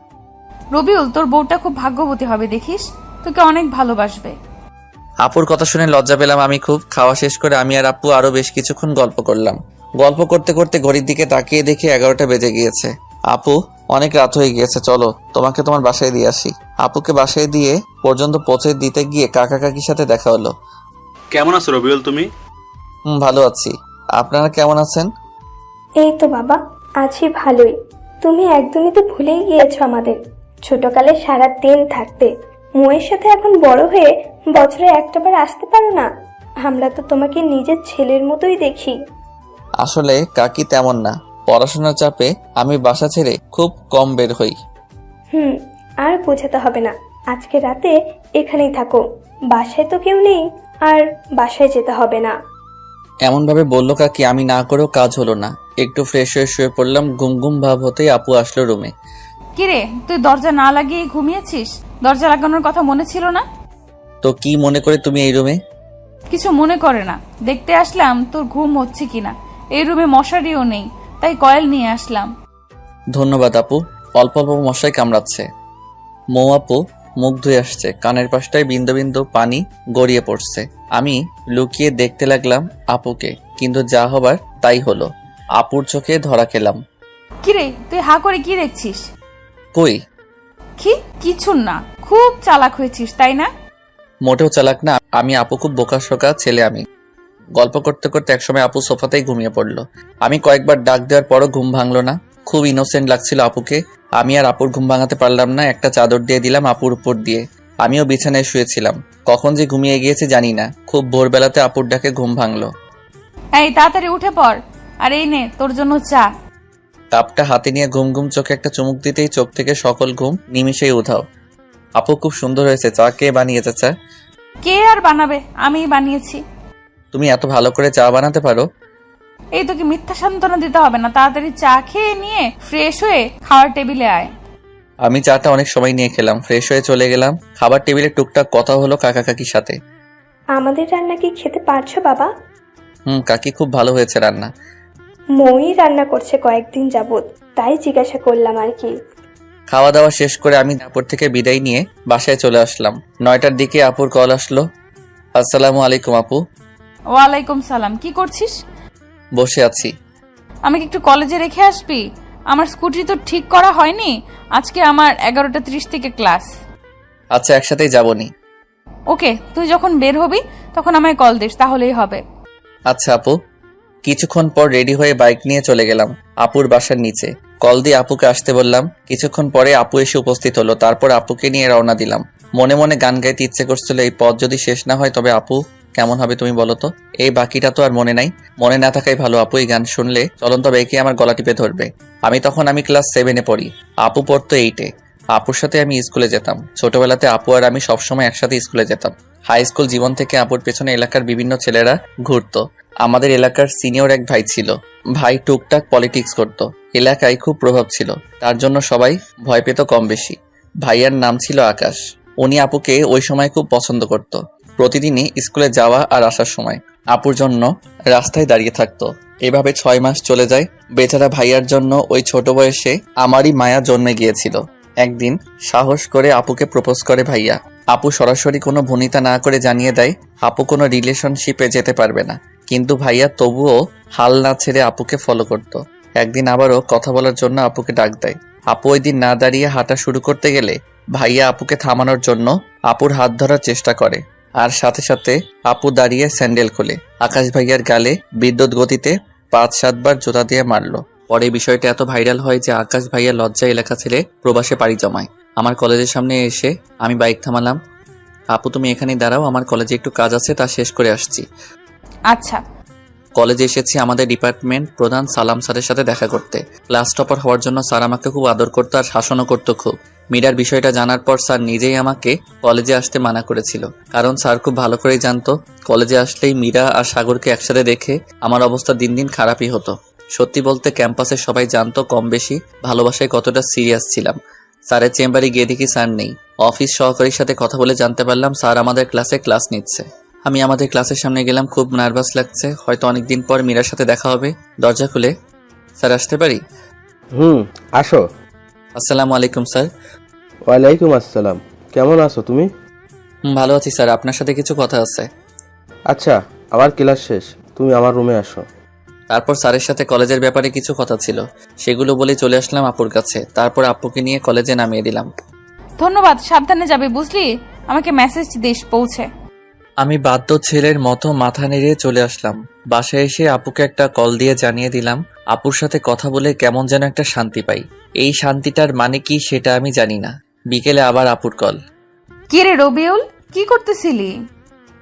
রবিউল, তোর বউটা খুব ভাগ্যবতী হবে দেখিস, তোকে অনেক ভালোবাসবে। আপুর কথা শুনে লজ্জা পেলাম আমি খুব। খাওয়া শেষ করে আমি আর আপু আরো বেশ কিছুক্ষণ গল্প করলাম। গল্প করতে করতে ঘড়ির দিকে তাকিয়ে দেখি 11টা বেজে গিয়েছে। আপু, অনেক রাত হয়ে গিয়েছে, চলো তোমাকে তোমার বাসায় দিয়ে আসি। আপুকে বাসায় দিয়ে পর্যন্ত পৌঁছে দিতে গিয়ে কাকা কাকির সাথে দেখা হলো। কেমন আছো রবিউল তুমি? ভালো আছি, আপনারা কেমন আছেন? এই তো বাবা, আছি ভালোই। তুমি একদমই তো ভুলেই গিয়েছো আমাদের। ছোটকালে সারা দিন থাকতে, মোয়ের সাথে এখন বড় হয়ে বছরে একটাবার আসতে পারো না। আমরা তো তোমাকে নিজের ছেলের মতোই দেখি। আসলে কাকি তেমন না, পড়াশোনার চাপে আমি বাসা ছেড়ে খুব কম বের হই। আর বোঝাতে হবে না, আজকে রাতে এখানেই থাকো। বাসায় তো কেউ নেই, আর বাসায় যেতে হবে না। এমন ভাবে বললো কাকি, আমি না করেও কাজ হলো না। একটু ফ্রেশ হয়ে শুয়ে পড়লাম। ঘুম ঘুম ভাব হতেই আপু আসলো রুমে। কিরে, তুই দরজা না লাগিয়ে ঘুমিয়েছিস? দরজা লাগানোর কথা মনে ছিল না? তো কি মনে করে তুমি এই রুমে? কিছু মনে করে না, দেখতে আসলাম তোর ঘুম হচ্ছে কিনা। এই রুমে মশারিও নেই, তাই কয়েল নিয়ে আসলাম। ধন্যবাদ আপু। অল্প অল্প মশাই কামড়াচ্ছে। মৌ আপু মুখ ধুয়ে আসছে, কানের পাশটায় বিন্দু বিন্দু পানি গড়িয়ে পড়ছে। আমি লুকিয়ে দেখতে লাগলাম আপুকে, কিন্তু যা হবার তাই হলো। আপুর চোখে ধরা খেলাম। কিরে, তুই হা করে কি দেখছিস? কই? কিছু না, খুব চালাক হয়েছিস তাই না? মোটেও চালাক না, আমি আপু খুব বোকাশোকা ছেলে। আমি গল্প করতে করতে একসময় আপু সোফাতেই ঘুমিয়ে পড়লো। আমি কয়েকবার ডাক দেওয়ার পরও ঘুম ভাঙলো না। খুব ইনোসেন্ট লাগছিল আপুকে। আমি আর আপুর ঘুম ভাঙাতে পারলাম না। একটা চাদর দিয়ে দিলাম আপুর উপর দিয়ে। আমিও বিছানায় শুয়েছিলাম। কখন যে ঘুমিয়ে গিয়েছে জানি না। খুব ভোরবেলাতে আপুর ডাকে ঘুম ভাঙলো। এই তাড়াতাড়ি উঠে পড়, আর এই নে তোর জন্য চা। কাপটা হাতে নিয়ে ঘুম ঘুম চোখে একটা চুমুক দিতেই চোখ থেকে সকল ঘুম নিমিষেই উধাও। আপু, খুব সুন্দর হয়েছে। চা কে বানিয়েছে? চা কে আর বানাবে, আমিই বানিয়েছি। তুমি এত ভালো করে চা বানাতে পারো? এই তোকে মিথ্যা সান্ত্বনা দিতে হবে না, তাড়াতাড়ি চা খেয়ে নিয়ে ফ্রেশ হয়ে খাওয়ার টেবিলে আয়। আমি চাটা অনেক সময় নিয়ে খেলাম, ফ্রেশ হয়ে চলে গেলাম। খাবার টেবিলে টুকটাক কথা হলো কাকা কাকির সাথে। আমাদের রান্না কি খেতে পারছো বাবা? কাকি, খুব ভালো হয়েছে রান্না। মই রান্না করছে কয়েকদিন যাবত, তাই জিজ্ঞাসা করলাম আর কি। খাওয়া দাওয়া শেষ করে আমি আপুর থেকে বিদায় নিয়ে বাসায় চলে আসলাম। 9টার দিকে আপুর কল আসলো। আসসালামু আলাইকুম আপু। ওয়ালাইকুম সালাম। কি করছিস? বসে আছি। আমাকে একটু কলেজে রেখে আসবি? আমার স্কুটি তো ঠিক করা হয়নি। আজকে আমার 11:30 থেকে ক্লাস। আচ্ছা, একসাথেই যাবনি। ওকে, তুই যখন বের হবি তখন আমায় কল দিস, তাহলেই হবে। আচ্ছা আপু। কিছুক্ষণ পর রেডি হয়ে বাইক নিয়ে চলে গেলাম আপুর বাসার নিচে। কল দিয়ে আপুকে আসতে বললাম। কিছুক্ষণ পরে আপু এসে উপস্থিত হলো। তারপর আপুকে নিয়ে রওনা দিলাম। মনে মনে গান গাইতে ইচ্ছে করছিল, এই পথ যদি শেষ না হয় তবে আপু কেমন হবে তুমি বলো তো। এই বাকিটা তো আর মনে নাই, মনে না থাকাই ভালো। আপু এই গান শুনলে চলন্ত বেঁকে আমার গলা টিপে ধরবে। আমি ক্লাস 7-এ পড়ি, আপু পড়তো 8-এ। আপুর সাথে আমি স্কুলে যেতাম। ছোটবেলাতে আপু আর আমি সবসময় একসাথে স্কুলে যেতাম। হাই স্কুল জীবন থেকে আপুর পেছনে এলাকার বিভিন্ন ছেলেরা ঘুরতো। আমাদের এলাকার সিনিয়র এক ভাই ছিল। ভাই টুকটাক পলিটিক্স করত, এলাকায় খুব প্রভাব ছিল, তার জন্য সবাই ভয় পেত কম বেশি। ভাইয়ার নাম ছিল আকাশ। উনি আপুকে ওই সময় খুব পছন্দ করত। প্রতিদিনই স্কুলে যাওয়া আর আসার সময় আপুর জন্য রাস্তায় দাঁড়িয়ে থাকতো। এভাবে 6 মাস চলে যায়। বেচারা ভাইয়ার জন্য ওই ছোট বয়সে আমারই মায়া জন্মে গিয়েছিল। একদিন সাহস করে আপুকে প্রপোজ করে ভাইয়া। আপু সরাসরি কোনো ভনিতা না করে জানিয়ে দেয় আপু কোনো রিলেশনশিপে যেতে পারবে না, কিন্তু ভাইয়া তবুও হাল না ছেড়ে আপুকে ফলো করত। একদিন আবারও কথা বলার জন্য আপুকে ডাক দেয়। আপু ওই দিন না দাঁড়িয়ে হাঁটা শুরু করতে গেলে ভাইয়া আপুকে থামানোর জন্য আপুর হাত ধরার চেষ্টা করে, আর সাথে সাথে আপু দাঁড়িয়ে স্যান্ডেল খোলে। আকাশ ভাইয়ার গালে বিদ্যুৎ গতিতে 5-7 বার জোতা দিয়ে মারলো। পরে বিষয়টা এত ভাইরাল হয় যে আকাশ ভাইয়া লজ্জায় এলাকা ছেড়ে প্রবাসে পাড়ি জমায়। আমার কলেজের সামনে এসে আমি বাইক থামালাম। আপু তুমি এখানেই দাঁড়াও, আমার কলেজে একটু কাজ আছে, তা শেষ করে আসছি। আচ্ছা। কলেজে এসেছি আমাদের ডিপার্টমেন্ট প্রধান সালাম স্যারের সাথে দেখা করতে। ক্লাস টপার হওয়ার জন্য স্যার আমাকে খুব আদর করতো আর শাসনও করতো খুব। মীরার বিষয়টা জানার পর স্যার নিজেই আমাকে কলেজে আসতে মানা করেছিল, কারণ স্যার খুব ভালো করেই জানতো কলেজে আসলেই মীরা আর সাগরকে একসাথে দেখে আমার অবস্থা দিন দিন খারাপই হতো। সত্যি বলতে ক্যাম্পাসে সবাই জানতো কম বেশি ভালোবাসায় কতটা সিরিয়াস ছিলাম। স্যারের চেম্বারে গিয়ে দেখি স্যার নেই। অফিস সহকারীর সাথে কথা বলে জানতে পারলাম স্যার আমাদের ক্লাসে ক্লাস নিচ্ছে। আমি আমাদের ক্লাসের সামনে গেলাম, খুব নার্ভাস লাগছে, হয়তো অনেকদিন পর মীরার সাথে দেখা হবে। দরজা খুলে স্যার আসতে পারি? আসো। আসসালামু আলাইকুম স্যার। ওয়ালাইকুম আসসালাম। কেমন আছো তুমি? ভালো আছি স্যার, আপনার সাথে কিছু কথা আছে। আচ্ছা, আমার ক্লাস শেষ, তুমি আমার রুমে আসো। তারপর স্যারের সাথে কলেজের ব্যাপারে কিছু কথা ছিল, সেগুলো বলে চলে আসলাম আপুর কাছে। তারপর আপুকে নিয়ে কলেজে নামিয়ে দিলাম। ধন্যবাদ, সাবধানে যাবে বুঝলি? আমাকে মেসেজ দিস পৌঁছে। আমি বাধ্য ছেলের মতো মাথা নেড়ে চলে আসলাম। বাসায় এসে আপুকে একটা কল দিয়ে জানিয়ে দিলাম আপুর সাথে কথা বলে কেমন যেন একটা শান্তি পাই। এই শান্তিটার মানে কি সেটা আমি জানি না। বিকেলে আবার আপুর কল। কি রে রবিউল, কি করতেছিলি?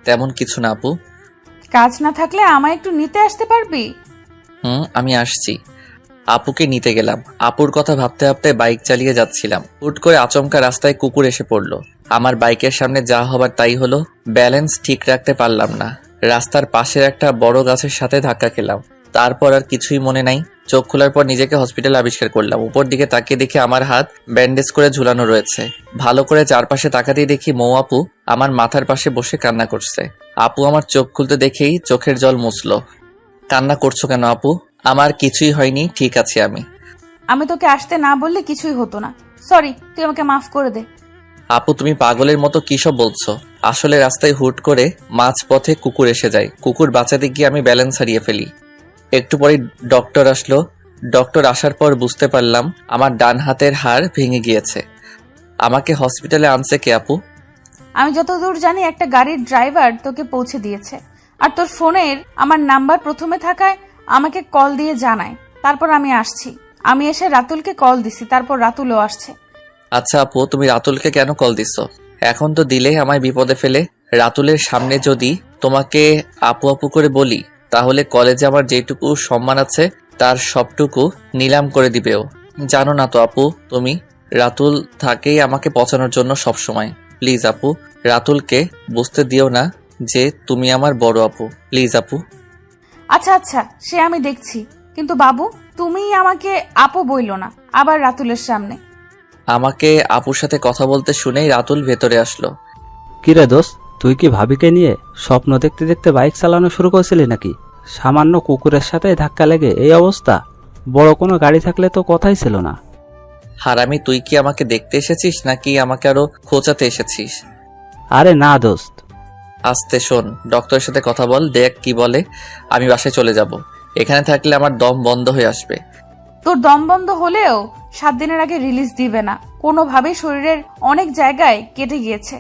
তেমন কিছু না আপু। কাজ না থাকলে আমায় একটু নিতে আসতে পারবি? আমি আসছি। আপুকে নিতে গেলাম। আপুর কথা ভাবতে ভাবতে বাইক চালিয়ে যাচ্ছিলাম। হুট করে আচমকা রাস্তায় কুকুর এসে পড়লো। আমার বাইকের সামনে যা হবার তাই হলো। ব্যালেন্স ঠিক রাখতে পারলাম না, রাস্তার পাশের একটা বড় গাছের সাথে ধাক্কা খেলাম। তারপর আর কিছুই মনে নাই। চোখ খোলার পর নিজেকে হসপিটালে আবিষ্কার করলাম। উপর দিকে তাকিয়ে দেখি আমার হাত ব্যান্ডেজ করে ঝুলানো রয়েছে। ভালো করে চারপাশে তাকাতেই দেখি মৌ আপু আমার মাথার পাশে বসে কান্না করছে। আপু আমার চোখ খুলতে দেখেই চোখের জল মুছলো। কান্না করছো কেন আপু? আমার কিছুই হয়নি, ঠিক আছে আমি। আমি তোকে আসতে না বললে কিছুই হতো না। সরি, তুই আমাকে মাফ করে দে। আপু তুমি পাগলের মতো কি সব বলছো? আসলে রাস্তায় হুট করে মাঝপথে কুকুর এসে যায়। কুকুর বাঁচাতে গিয়ে আমি ব্যালেন্স হারিয়ে ফেলি। একটু পরে ডক্টর আসলো। ডক্টর আসার পর বুঝতে পারলাম আমার ডান হাতের হাড় ভেঙে গিয়েছে। আমাকে হসপিটালে আনছে কে আপু? আমি যতদূর জানি একটা গাড়ির ড্রাইভার তোকে পৌঁছে দিয়েছে, আর তোর ফোনের আমার নাম্বার প্রথমে থাকায় আমাকে কল দিয়ে জানায়। তারপর আমি আসছি। আমি এসে রাতুলকে কল দিছি, তারপর রাতুলও আসছে। আচ্ছা আপু, তুমি রাতুলকে কেন কল দিছো? এখন তো দিলে আমায় বিপদে ফেলে। রাতুলের সামনে যদি তোমাকে আপু আপু করে বলি তাহলে কলেজে আমার যেটুকু সম্মান আছে তার সবটুকু নিলাম করে দিবেও। জানো না তো আপু, তুমি রাতুল থাকেই আমাকে পচানোর জন্য সবসময়। প্লিজ আপু, রাতুলকে বুঝতে দিও না যে তুমি আমার বড় আপু। প্লিজ আপু। আচ্ছা আচ্ছা, সে আমি দেখছি, কিন্তু বাবু তুমিই আমাকে আপু বইলো না আবার রাতুলের সামনে। আমাকে আপুর সাথে কথা বলতে শুনেই রাতুল ভেতরে আসলো। কিরে দোস্ত, তুই কি ভাবিকে নিয়ে স্বপ্ন দেখতে দেখতে বাইক চালানো শুরু করেছিলি নাকি? সামান্য কুকুরের সাথে ধাক্কা লেগে এই অবস্থা? বড় কোনো গাড়ি থাকলে তো কথাই ছিল না। হারামি, তুই কি আমাকে দেখতে এসেছিস নাকি আমাকে আরো খোঁচাতে এসেছিস? আরে না দোস্ত। আস্তে শোন, ডক্টরের সাথে কথা বল, দেখ কি বলে। আমি বাসায় চলে যাব। এখানে থাকলে আমার দম বন্ধ হয়ে আসবে। তোর দম বন্ধ হলেও 7 দিনের আগে রিলিজ দিবে না। কোনোভাবেই শরীরের অনেক জায়গায় কেটে গিয়েছে।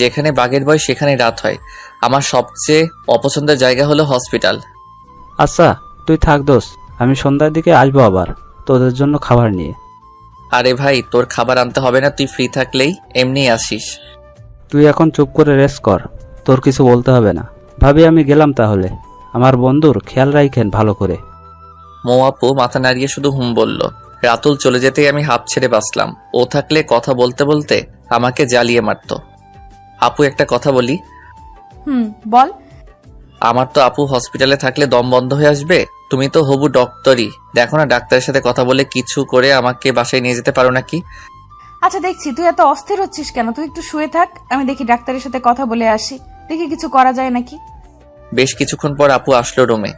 যেখানে বাঘের ভয় সেখানেই রাত হয়। আমার সবচেয়ে অপছন্দের জায়গা হলো হসপিটাল। আচ্ছা তুই থাক দোস্ত, আমি সন্ধ্যার দিকে আসবো আবার তোদের জন্য খাবার নিয়ে। আরে ভাই, তোর খাবার আনতে হবে না, তুই ফ্রি থাকলেই এমনিই আসিস। তুই এখন চুপ করে রেস্ট কর, তোর কিছু বলতে হবে না। ভাবি আমি গেলাম তাহলে, আমার বন্ধুর খেয়াল রাখেন ভালো করে। মৌ আপু মাথা নাড়িয়ে শুধু হুম বলল। রাতুল চলে যেতেই আমি হাঁপ ছেড়ে বাঁচলাম। ও থাকলে কথা বলতে বলতে আমাকে জ্বালিয়ে মারত। আপু একটা কথা বলি। বল। আমার তো আপু হসপিটালে থাকলে দম বন্ধ হয়ে আসবে। তুমি তো হবু ডক্টরই, দেখো না ডাক্তারের সাথে কথা বলে কিছু করে আমাকে বাসায় নিয়ে যেতে পারো নাকি? আচ্ছা দেখছি তুই এত অস্থির হচ্ছিস কেন, তুই একটু শুয়ে থাক, আমি দেখি ডাক্তারের সাথে কথা বলে আসি, দেখি কিছু করা যায় নাকি। বেশ কিছুক্ষণ পর আপু আসলো রুমে।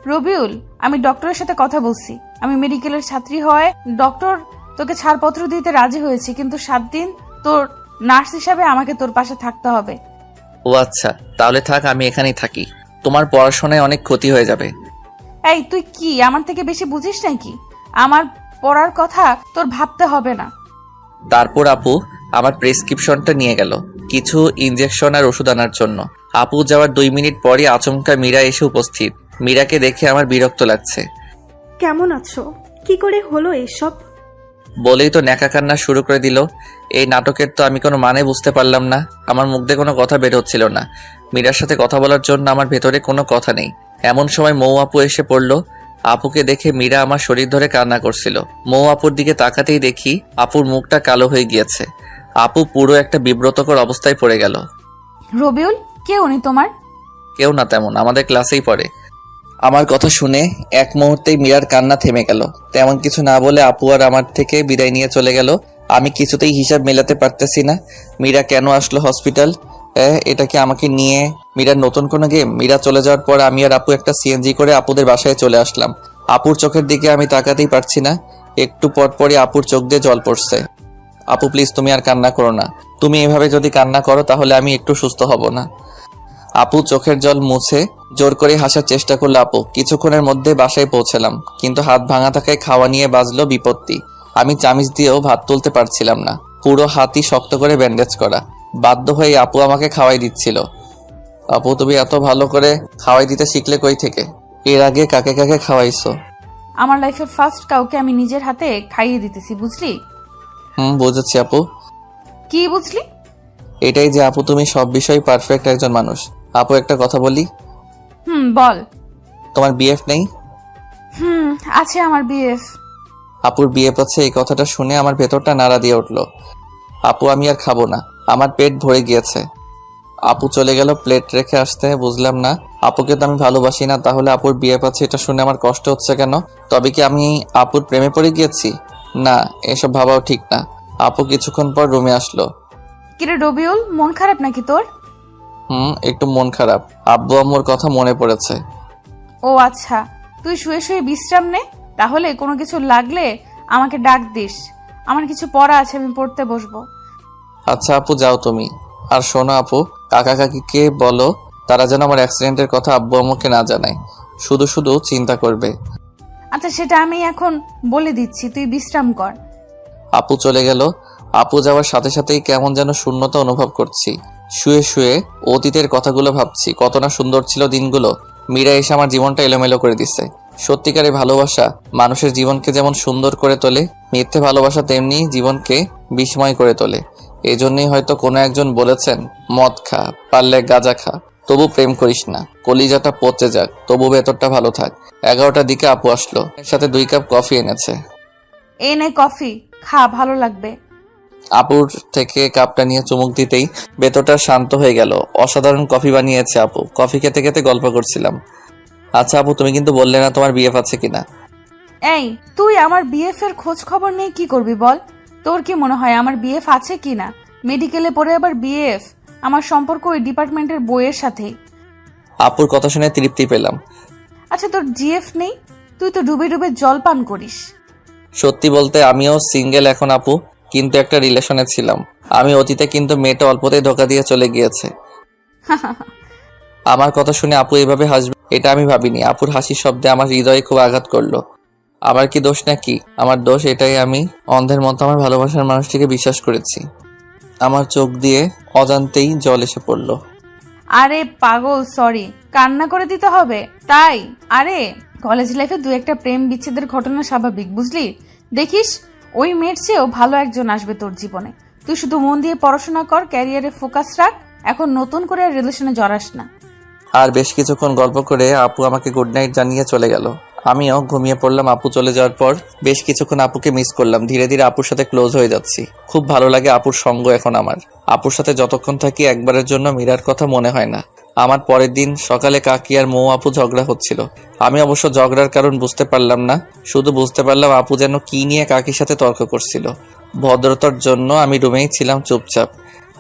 রবিউল, আমি ডক্টরের সাথে কথা বলছি। আমি মেডিকেলের ছাত্রী হওয়ায় ডক্টর তোকে ছাড়পত্র দিতে রাজি হয়েছে, কিন্তু 7 দিন তোর নার্স হিসাবে আমাকে তোর পাশে থাকতে হবে। ও আচ্ছা, তাহলে থাক, আমি এখানেই থাকি। তোমার পড়াশোনায় অনেক ক্ষতি হয়ে যাবে। এই তুই কি আমার থেকে বেশি বুঝিস নাকি? আমার পড়ার কথা তোর ভাবতে হবে না। তারপর আপু আমার প্রেসক্রিপশনটা নিয়ে গেল কিছু ইনজেকশন আর ওষুধ আনার জন্য। আপু যাওয়ার 2 মিনিট পরই আচমকা মীরা এসে উপস্থিত। মীরাকে দেখে আমার বিরক্ত লাগছে। কেমন আছো? কি করে হলো এসব? বলেই তো ন্যাকা কান্না শুরু করে দিল। এই নাটকের তো আমি কোনো মানে বুঝতে পারলাম না। আমার মুখ দিয়ে কোনো কথা বের হচ্ছিল না। মীরার সাথে কথা বলার জন্য আমার ভেতরে কোনো কথা নেই। এমন সময় মৌ আপু এসে পড়ল। আপুকে দেখে মীরা আমার শরীর ধরে কান্না করছিল। মৌ আপুর দিকে তাকাতেই দেখি আপুর মুখটা কালো হয়ে গিয়েছে। আপু পুরো একটা বিব্রতকর অবস্থায় পড়ে গেল। রবিউল, কে উনি তোমার? কেউ না তেমন, আমাদের ক্লাসেই পড়ে। আমার কথা শুনে এক মুহূর্তেই মীরার কান্না থেমে গেল। তেমন কিছু না বলে আপু আর আমার থেকে বিদায় নিয়ে চলে গেল। আমি কিছুতেই হিসাব মেলাতে পারতেছি না। মীরা কেন আসলো হসপিটাল? এটা কি আমাকে নিয়ে মীরার নতুন কোনো গেম? মীরা চলে যাওয়ার পর আমি আর আপু একটা সিএনজি করে আপুদের বাসায় চলে আসলাম। আপুর চোখের দিকে আমি তাকাতেই পারছি না। একটু পর পরই আপুর চোখ দিয়ে জল পড়ছে। আপু প্লিজ, তুমি আর কান্না করো না। তুমি এভাবে যদি কান্না করো তাহলে আমি একটু সুস্থ হব না। আপু চোখের জল মুছে জোর করে হাসার চেষ্টা করলো আপু। কিছুক্ষণের মধ্যে বাসায় পৌঁছালাম, কিন্তু হাত ভাঙা থাকায় খাওয়া নিয়ে বাজলো বিপত্তি। আমি চামিচ দিয়েও ভাত তুলতে পারছিলাম না। পুরো হাতই শক্ত করে ব্যান্ডেজ করা। বাধ্য হয়ে আপু আমাকে খাওয়াই দিচ্ছিল। আপু তুমি এত ভালো করে খাওয়াই দিতে শিখলে কই থেকে? এর আগে কাকে কাকে খাওয়াইছো? আমার লাইফের ফার্স্ট কাউকে আমি নিজের হাতে খাইয়ে দিতেছি, বুঝলি? বুঝেছি আপু। কি বুঝলি? এটাই যে আপু তুমি সব বিষয় পারফেক্ট একজন মানুষ। আপু একটা কথা বলি। বল। তোমার বিএফ নেই? আছে আমার বিএফ। আপুর বিএফ আছে, এই কথাটা শুনে আমার ভেতরটা নাড়া দিয়ে উঠলো। আপু আমি আর খাবো না, আমার পেট ভরে গিয়েছে। আপু চলে গেল প্লেট রেখে আসতে। বুঝলাম না, আপুকে তো আমি ভালোবাসি না, তাহলে আপুর বিএফ আছে এটা শুনে আমার কষ্ট হচ্ছে কেন? তবে কি আমি আপুর প্রেমে পড়ে গিয়েছি? না, এসব ভাবাও ঠিক না। আপু কিছুক্ষণ পর রুমে আসলো। কিরে রবিউল, মন খারাপ নাকি তোর? একটু মন খারাপ। আব্বু আম্মুর কথা মনে পড়েছে। ও আচ্ছা, তুই শুয়ে শুয়ে বিশ্রাম নে, তাহলে কোনো কিছু লাগলে আমাকে ডাক দিস। আমার কিছু পড়া আছে, আমি পড়তে বসবো। আচ্ছা আপু যাও তুমি। আর শোনো আপু, কাকা কাকিকে বলো তারা যেন আমার অ্যাক্সিডেন্টের কথা আব্বু আম্মুকে না জানায়। শুধু শুধু চিন্তা করবে। আচ্ছা সেটা আমি এখন বলে দিচ্ছি, তুই বিশ্রাম কর। আপু চলে গেল। আপু যাওয়ার সাথে সাথেই কেমন যেন শূন্যতা অনুভব করছি। শুয়ে শুয়ে অতীতের কথাগুলো ভাবছি, কত না সুন্দর ছিল দিনগুলো। মীরা এসে আমার জীবনটা এলোমেলো করে দিচ্ছে। সত্যিকারের ভালোবাসা মানুষের জীবনকে যেমন সুন্দর করে তোলে, মিথ্যে ভালোবাসা তেমনি জীবনকে বিস্ময় করে তোলে। এজন্যই হয়তো কোনো একজন বলেছেন, মদ খা, পারলে গাঁজা খা, তবু প্রেম করিস না। কলিজাটা পচে যাক, তবু ভেতরটা ভালো থাক। 11টার দিকে আপু আসলো, এর সাথে 2 কাপ কফি এনেছে। এই নে কফি, খা, ভালো লাগবে। আপুর থেকে কাপটা নিয়ে চুমুক দিতেই ভেতরটা শান্ত হয়ে গেল। অসাধারণ কফি বানিয়েছে আপু। কফি খেতে খেতে গল্প করছিলাম। আচ্ছা আপু, তুমি কিন্তু বললে না তোমার বিএফ আছে কিনা? এই তুই আমার বিএফ এর খোঁজ খবর নিয়ে কি করবি বল? তোর কি মনে হয় আমার বিএফ আছে কিনা? মেডিকেলে পড়ে আবার বিএফ? আমার সম্পর্ক ওই ডিপার্টমেন্টের বইয়ের সাথে। আপুর কথা শুনে তৃপ্তি পেলাম। আচ্ছা তোর জিএফ নেই? তুই তো ডুবে ডুবে জল পান করিস। সত্যি বলতে আমিও সিঙ্গেল এখন আপু, কিন্তু একটা রিলেশনে ছিলাম আমি অতীতে, কিন্তু মেয়েটা অল্পতেই ধোকা দিয়ে চলে গিয়েছে। আমার কথা শুনে আপু এভাবে হাসবে এটা আমি ভাবিনি। আপুর হাসির শব্দে আমার হৃদয়ে খুব আঘাত করলো। আমার কি দোষ নাকি? আমার দোষ এটাই, আমি অন্ধের মতো আমার ভালোবাসার মানুষটিকে বিশ্বাস করেছি। আমার চোখ দিয়ে অজান্তেই জল এসে পড়লো। আরে পাগল, সরি, কান্না করে দিতে হবে তাই? আরে কলেজ লাইফে দু একটা প্রেম বিচ্ছেদের ঘটনা স্বাভাবিক, বুঝলি? দেখিস ওই মেয়ের চেয়েও ভালো একজন আসবে তোর জীবনে। তুই শুধু মন দিয়ে পড়াশোনা কর, ক্যারিয়ারে ফোকাস রাখ, এখন নতুন করে রিলেশনে জড়াস না। আর বেশ কিছুক্ষণ গল্প করে আপু আমাকে গুড নাইট জানিয়ে চলে গেল। আমিও ঘুমিয়ে পড়লাম। আপু চলে যাওয়ার পর বেশ কিছুক্ষণ আপুকে মিস করলাম। ধীরে ধীরে আপুর সাথে ক্লোজ হয়ে যাচ্ছি। খুব ভালো লাগে আপুর সঙ্গ এখন আমার। আপুর সাথে যতক্ষণ থাকি একবারের জন্য মীরার কথা মনে হয় না আমার। পরের দিন সকালে কাকি আর মৌ আপু ঝগড়া হচ্ছিল। আমি অবশ্য ঝগড়ার কারণ বুঝতে পারলাম না, শুধু বুঝতে পারলাম আপু যেন কি নিয়ে কাকির সাথে তর্ক করছিল। ভদ্রতার জন্য আমি রুমেই ছিলাম চুপচাপ।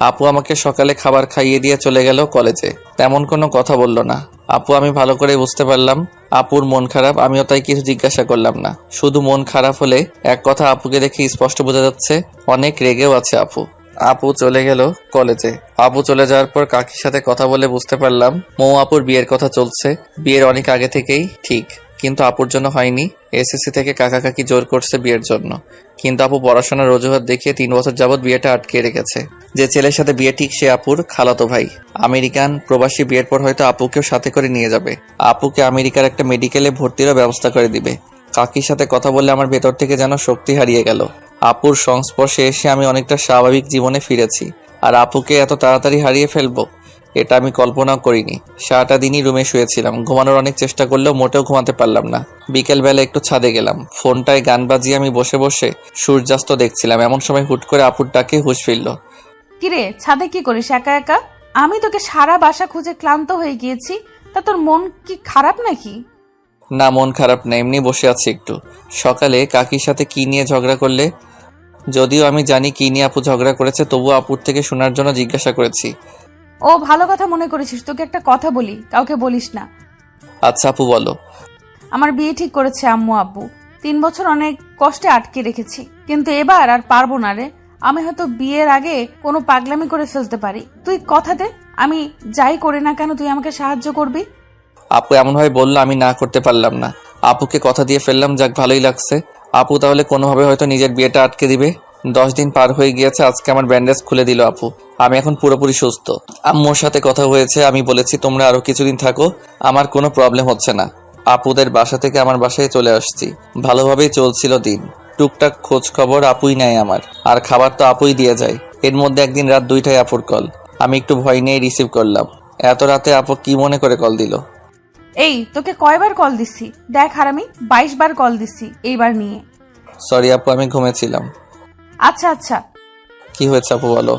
আপু আমাকে সকালে খাবার খাইয়ে দিয়ে চলে গেল কলেজে। তেমন কোনো কথা বলল না আপু। আমি ভালো করে বুঝতে পারলাম আপুর মন খারাপ। আমিও তাই কিছু জিজ্ঞাসা করলাম না। শুধু মন খারাপ হলে এক কথা, আপুকে দেখে স্পষ্ট বোঝা যাচ্ছে অনেক রেগেও আছে আপু। আপু চলে গেল কলেজে। আপু চলে যাওয়ার পর কাকির সাথে কথা বলে বুঝতে পারলাম মৌ আপুর বিয়ের কথা চলছে। বিয়ের অনেক আগে থেকেই ঠিক, কিন্তু আপুর জন্য হয়নি। এসএসসি থেকে কাকা কাকি জোর করছে বিয়ের জন্য, কিন্তু আপু পড়াশোনার অজুহাত দেখিয়ে 3 বছর যাবৎ বিয়েটা আটকে রেখেছে। যে ছেলের সাথে বিয়ে ঠিক সে আপুর খালাতো ভাই। আমেরিকান প্রবাসী, বিয়ের পর হয়তো আপুকেও সাথে করে নিয়ে যাবে। আপুকে আমেরিকার একটা মেডিকেলে ভর্তিরও ব্যবস্থা করে দিবে। কাকির সাথে কথা বললে আমার ভেতর থেকে যেন শক্তি হারিয়ে গেল। আপুর সংস্পর্শে এসে আমি অনেকটা স্বাভাবিক জীবনে ফিরেছি। আর আপুকে এত তাড়াতাড়ি হারিয়ে ফেলবো এটা আমি কল্পনাও করিনি। সারাটা দিনই রুমে শুয়েছিলাম। ঘুমানোর অনেক চেষ্টা করলেও মোটেও ঘুমাতে পারলাম না। বিকেলবেলা একটু ছাদে গেলাম। ফোনটায় গান বাজিয়ে আমি বসে বসে সূর্যাস্ত দেখছিলাম। এমন সময় হুট করে আপুর ডাকে হুঁশ ফিরল। কিরে, ছাদে কি করিস একা একা? আমি তোকে সারা বাসা খুঁজে ক্লান্ত হয়ে গিয়েছি। তা তোর মন কি খারাপ নাকি? না, মন খারাপ না, এমনি বসে আছি একটু। সকালে কাকির সাথে কি নিয়ে ঝগড়া করলে? যদিও আমি জানি কি নিয়ে আপু ঝগড়া করেছে, তবুও আপুর থেকে শোনার জন্য জিজ্ঞাসা করেছি। ও ভালো কথা মনে করেছিস। তোকে একটা কথা বলি, কাউকে বলিস না। আচ্ছা আপু বলো। আমার বিয়ে ঠিক করেছে আম্মু আব্বু। 3 বছর অনেক কষ্টে আটকে রেখেছি, কিন্তু এবার আর পারবো না রে। আমি হয়তো বিয়ের আগে কোনো পাগলামি করে ফেলতে পারি। তুই কথা দে, আমি যাই করি না কেন তুই আমাকে সাহায্য করবি। আপু এমনভাবে বললো আমি না করতে পারলাম না। আপুকে কথা দিয়ে ফেললাম, যাক ভালোই লাগছে। আপু তাহলে কোনোভাবে হয়তো নিজের বিয়েটা আটকে দিবে। 10 দিন পার হয়ে গিয়েছে, আজকে আমার ব্যান্ডেজ খুলে দিল আপু। আমি এখন পুরোপুরি সুস্থ। আম্মুর সাথে কথা হয়েছে, আমি বলেছি তোমরা আরো কিছুদিন থাকো, আমার কোনো প্রবলেম হচ্ছে না। আপুদের বাসা থেকে আমার বাসায় চলে আসছি। ভালোভাবেই চলছিল দিন। টুকটাক খোঁজ খবর আপুই নেয় আমার, আর খাবার তো আপুই দিয়ে যায়। এর মধ্যে একদিন রাত 2টায় আপুর কল। আমি একটু ভয় নিয়ে রিসিভ করলাম। এত রাতে আপু কি মনে করে কল দিল? এই তোকে কয়বার কল দিছি দেখ হারামি, 22 বার কল দিছি এইবার নিয়ে। সরি আপু, আমি ঘুমেছিলাম। আচ্ছা আচ্ছা, কি হয়েছে আপু বলো।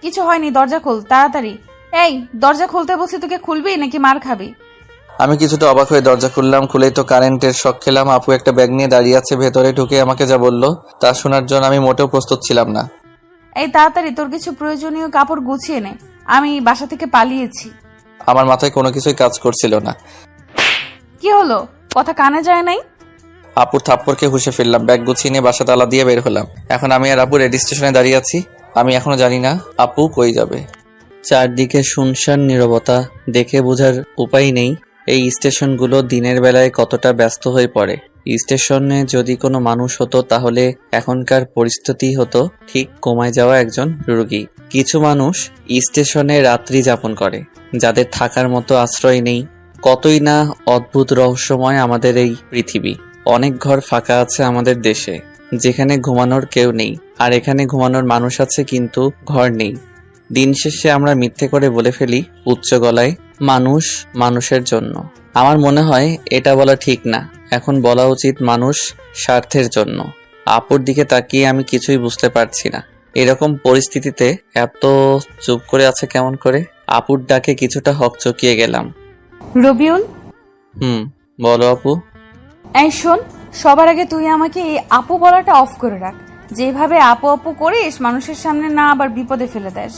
কিছু হয়নি, দরজা খোল তাড়াতাড়ি। এই দরজা খুলতে বলছি, তোকে খুলবি নাকি মার খাবি? আমি কিছুটা অবাক হয়ে দরজা খুললাম। খুলেই তো কারেন্টের শক খেলাম। আপু একটা ব্যাগ নিয়ে দাঁড়িয়ে আছে। ভেতরে ঢুকে আমাকে যা বললো তা শোনার জন্য আমি মোটেও প্রস্তুত ছিলাম না। এই তাড়াতাড়ি তোর কিছু প্রয়োজনীয় কাপড় গুছিয়ে নে, আমি বাসা থেকে পালিয়েছি। আমার মাথায় কোনো কিছুই কাজ করছিল না। কি হলো, কথা কানে যায় নাই? আপুর থাপ্পড়কে হুঁশে ফেললাম। ব্যাগ গুছিয়ে নিয়ে বাসা তালা দিয়ে বের হলাম। এখন আমি আর আপু রেডি স্টেশনে দাঁড়িয়ে আছি। আমি এখনো জানি না আপু কই যাবে। চারদিকে শুনশান নীরবতা, দেখে বোঝার উপায় নেই এই স্টেশনগুলো দিনের বেলায় কতটা ব্যস্ত হয়ে পড়ে। স্টেশনে যদি কোনো মানুষ হতো তাহলে এখনকার পরিস্থিতি হতো ঠিক কমায় যাওয়া একজন রোগী। কিছু মানুষ স্টেশনে রাত্রি যাপন করে, যাদের থাকার মতো আশ্রয় নেই। কতই না অদ্ভুত রহস্যময় আমাদের এই পৃথিবী। অনেক ঘর ফাঁকা আছে আমাদের দেশে, যেখানে ঘুমানোর কেউ নেই। আর এখানে ঘুমানোর মানুষ আছে কিন্তু ঘর নেই। দিন শেষে আমরা মিথ্যে করে বলে ফেলি উচ্চ গলায়, মানুষ মানুষের জন্য। আমার মনে হয় এটা বলা ঠিক না। এখন বলা উচিত মানুষ স্বার্থের জন্য। আপুর দিকে তাকিয়ে আমি কিছুই বুঝতে পারছি না। এরকম পরিস্থিতিতে এত চুপ করে আছে কেমন করে? আপুর ডাকে কিছুটা হকচকিয়ে গেলাম। রবিউল, বলো আপু। এই শোন, সবার আগে তুই আমাকে এই আপু বলাটা অফ করে রাখ। যেভাবে আপু আপু করিস মানুষের সামনে না আবার বিপদে ফেলে দেস।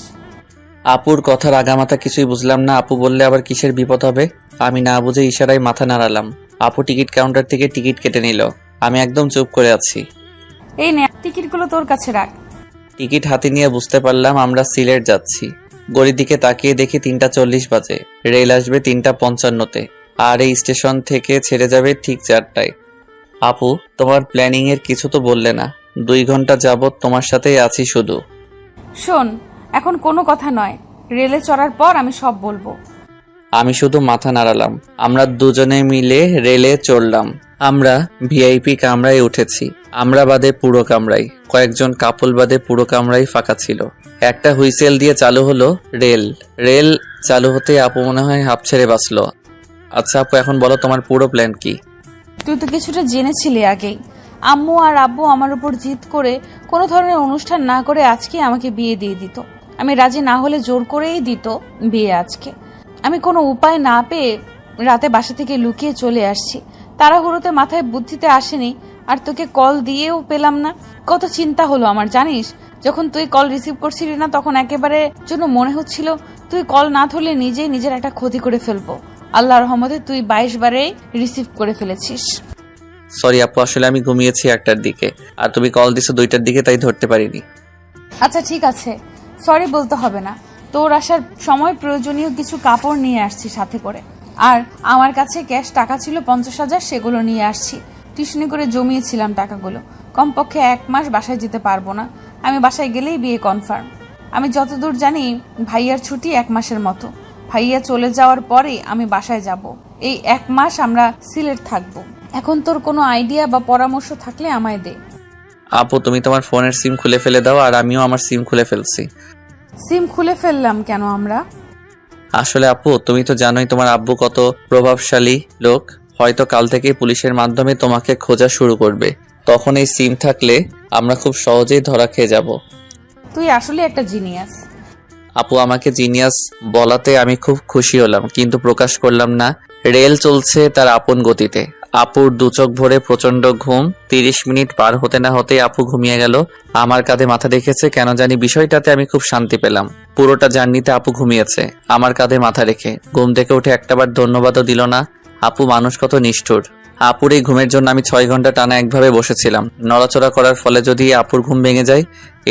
আপুর কথার আগামাথা কিছুই বুঝলাম না। আপু বললে আবার কিসের বিপদ হবে? আমি না বুঝে ইশারায় মাথা নাড়ালাম। আপু টিকিট কাউন্টার থেকে টিকিট কেটে নিল। আমি একদম চুপ করে আছি। এই নে, টিকিটগুলো তোর কাছে রাখ। টিকিট হাতে নিয়ে বুঝতে পারলাম আমরা সিলেট যাচ্ছি। ঘড়ির দিকে তাকিয়ে দেখি 3:40 বাজে। রেল আসবে 3:55-তে, আর এই স্টেশন থেকে ছেড়ে যাবে ঠিক 4টায়। আপু, তোমার প্ল্যানিং এর কিছু তো বললে না। 2 ঘন্টা যাবত তোমার সাথেই আছি শুধু। শোন, এখন কোনো কথা নয়, রেলে চড়ার পর আমি সব বলবো। আমি শুধু মাথা নাড়ালাম। আমরা দুজনে মিলে রেলে চড়লাম। আমরা ভিআইপি কামরায় উঠেছি। আমরা বাদে পুরো কামরাই, কয়েকজন কাপল বাদে পুরো কামরাই ফাঁকা ছিল। একটা হুইসেল দিয়ে চালু হলো রেল। রেল চালু হতে আপু মনে হয় হাঁপ ছেড়ে বাঁচলো। আচ্ছা আপু, এখন বলো তোমার পুরো প্ল্যান কি? তুই তো কিছুটা জেনেছিলি আগেই। আম্মু আর আব্বু আমার উপর জিদ করে কোনো ধরনের অনুষ্ঠান না করে আজকে আমাকে বিয়ে দিয়ে দিত। আমি রাজি না হলে জোর করেই দিত বিয়ে আজকে। আমি কোনো উপায় না পেয়ে রাতে বাসা থেকে লুকিয়ে চলে আসছি। তাড়াহুড়োতে মাথায় বুদ্ধিতে আসেনি, আর তোকে কল দিয়েও পেলাম না। কত চিন্তা হলো আমার জানিস। যখন তুই কল রিসিভ করছিলি না, তখন একেবারে জন্য মনে হচ্ছিল তুই কল না ধরলে নিজেই নিজের একটা ক্ষতি করে ফেলবো। আল্লাহর রহমতে তুই 22 বারে রিসিভ করে ফেলেছিস। সরি আপু, আসলে আমি ঘুমিয়েছি 1টার দিকে, আর তুমি কল দিছো 2টার দিকে, তাই ধরতে পারিনি। আচ্ছা ঠিক আছে, সরি বলতে হবে না। তোর আসার সময় প্রয়োজনীয় কিছু কাপড় নিয়ে আসছি সাথে করে, আর আমার কাছে ক্যাশ টাকা ছিল 50,000, সেগুলো নিয়ে আসছি। টিউশনি করে জমিয়েছিলাম টাকাগুলো। কমপক্ষে 1 মাস বাসায় যেতে পারবো না। আমি বাসায় গেলেই বিয়ে কনফার্ম। আমি যতদূর জানি ভাইয়ার ছুটি 1 মাসের মতো। ভাইয়া চলে যাওয়ার পরে আমি বাসায় যাব। এই 1 মাস আমরা সিলেট থাকবো। এখন তোর কোনো আইডিয়া বা পরামর্শ থাকলে আমায় দে। আপু, তুমি তোমার ফোনের সিম খুলে ফেলে দাও, আর আমিও আমার সিম খুলে ফেলছি। সিম খুলে ফেললাম কেন আমরা? আসলে আপু, তুমি তো জানোই তোমার আব্বু কত প্রভাবশালী লোক। হয়তো কাল থেকে পুলিশের মাধ্যমে তোমাকে খোঁজা শুরু করবে। তখন এই সিম থাকলে আমরা খুব সহজেই ধরা খেয়ে যাব। তুই আসলে একটা জিনিয়াস। আপু, আমাকে জিনিয়াস বলাতে আমি খুব খুশি হলাম, কিন্তু প্রকাশ করলাম না। রেল চলছে তার আপন গতিতে। আপুর 2 চোখ ভরে প্রচন্ড ঘুম। 30 মিনিট পার হতে না হতে আপু ঘুমিয়ে গেল। আমার কাঁধে মাথা রেখেছে। কেন জানি বিষয়টাতে আমি খুব শান্তি পেলাম। পুরোটা জার্নিতে আপু ঘুমিয়েছে আমার কাঁধে মাথা রেখে। ঘুম থেকে উঠে একটাবার ধন্যবাদও দিল না। আপু মানুষ কত নিষ্ঠুর। আপুর এই ঘুমের জন্য আমি 6 ঘন্টা টানা একভাবে বসেছিলাম। নড়াচড়া করার ফলে যদি আপুর ঘুম ভেঙে যায়,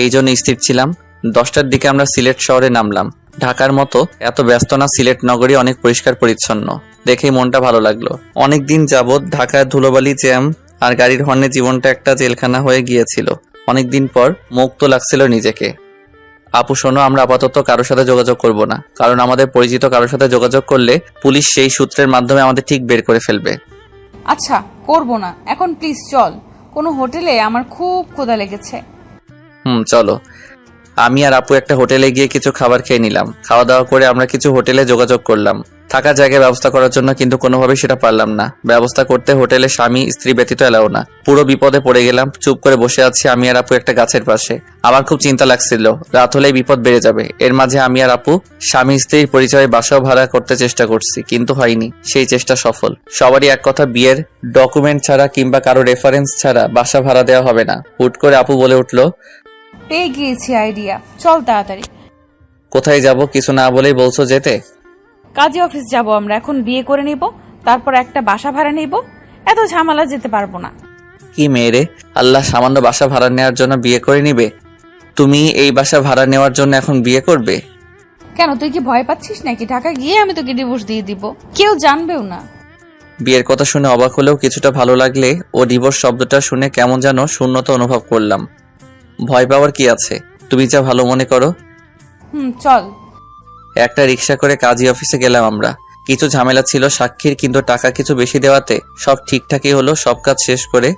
এই জন্য স্থির ছিলাম। 10টার দিকে আমরা সিলেট শহরে নামলাম। ঢাকার মতো এত ব্যস্ত না, সিলেট নগরী অনেক পরিষ্কার পরিচ্ছন্ন। দেখেই মনটা ভালো লাগলো। অনেকদিন যাবৎ ঢাকার ধুলোবালি, জ্যাম আর গাড়ির হর্নে জীবনটা একটা জেলখানা হয়ে গিয়েছিল। অনেকদিন পর মুক্ত লাগছিল নিজেকে। আপু শোনো, আমরা আপাতত কারোর সাথে যোগাযোগ করব না, কারণ আমাদের পরিচিত কারোর সাথে যোগাযোগ করলে পুলিশ সেই সূত্রের মাধ্যমে আমাদের ঠিক বের করে ফেলবে। আচ্ছা করব না, এখন প্লিজ চল। কোনো হোটেলে আমার খুব ক্ষুধা লেগেছে। চলো। আমি আর আপু একটা হোটেলে গিয়ে কিছু খাবার খেয়ে নিলাম। খাওয়া দাওয়া করে আমরা কিছু হোটেলে যোগাযোগ করলাম থাকার জায়গায় ব্যবস্থা করার জন্য, কিন্তু কোনোভাবেই সেটা পারলাম না। ব্যবস্থা করতে হোটেলে স্বামী স্ত্রী ব্যতীত এলাও না। পুরো বিপদে পড়ে গেলাম। চুপ করে বসে আছি আমি আর আপু একটা গাছের পাশে। আমার খুব চিন্তা লাগছিল, রাত হলেই বিপদ বেড়ে যাবে। এর মাঝে আমি আর আপু স্বামী স্ত্রীর পরিচয়ে বাসাও ভাড়া করতে চেষ্টা করছি, কিন্তু হয়নি। সেই চেষ্টা সফল। সবারই এক কথা, বিয়ের ডকুমেন্ট ছাড়া কিংবা কারো রেফারেন্স ছাড়া বাসা ভাড়া দেওয়া হবে না। হুট করে আপু বলে উঠলো, পেয়ে গিয়েছি আইডিয়া, চল তাড়াতাড়ি। কোথায় যাব? কিছু না বলেই বলছো যেতে? কাজী অফিস যাব আমরা। এখন বিয়ে করে নিব, তারপর একটা বাসা ভাড়া নিব। এত ঝামেলা যেতে পারবো না। কি মেয়েরে, আল্লাহ সামান্য বাসা ভাড়া নেওয়ার জন্য বিয়ে করে নিবে? তুমি এই বাসা ভাড়া নেওয়ার জন্য এখন বিয়ে করবে? কেন, তুই কি ভয় পাচ্ছিস নাকি? ঢাকা গিয়ে আমি তোকে ডিভোর্স দিয়ে দিব, কেউ জানবেও না। বিয়ের কথা শুনে অবাক হলেও কিছুটা ভালো লাগলে ও ডিভোর্স শব্দটা শুনে কেমন যেন শূন্যতা অনুভব করলাম। ভয় পাওয়ার কি আছে, তুমি যা ভালো মনে করো। চল। একটা রিক্সা করে কাজী অফিসে গেলাম আমরা। কিছু ঝামেলা ছিল সাক্ষীর, কিন্তু টাকা কিছু বেশি দেওয়াতে সব ঠিকঠাকই হলো। সব কাজ শেষ করে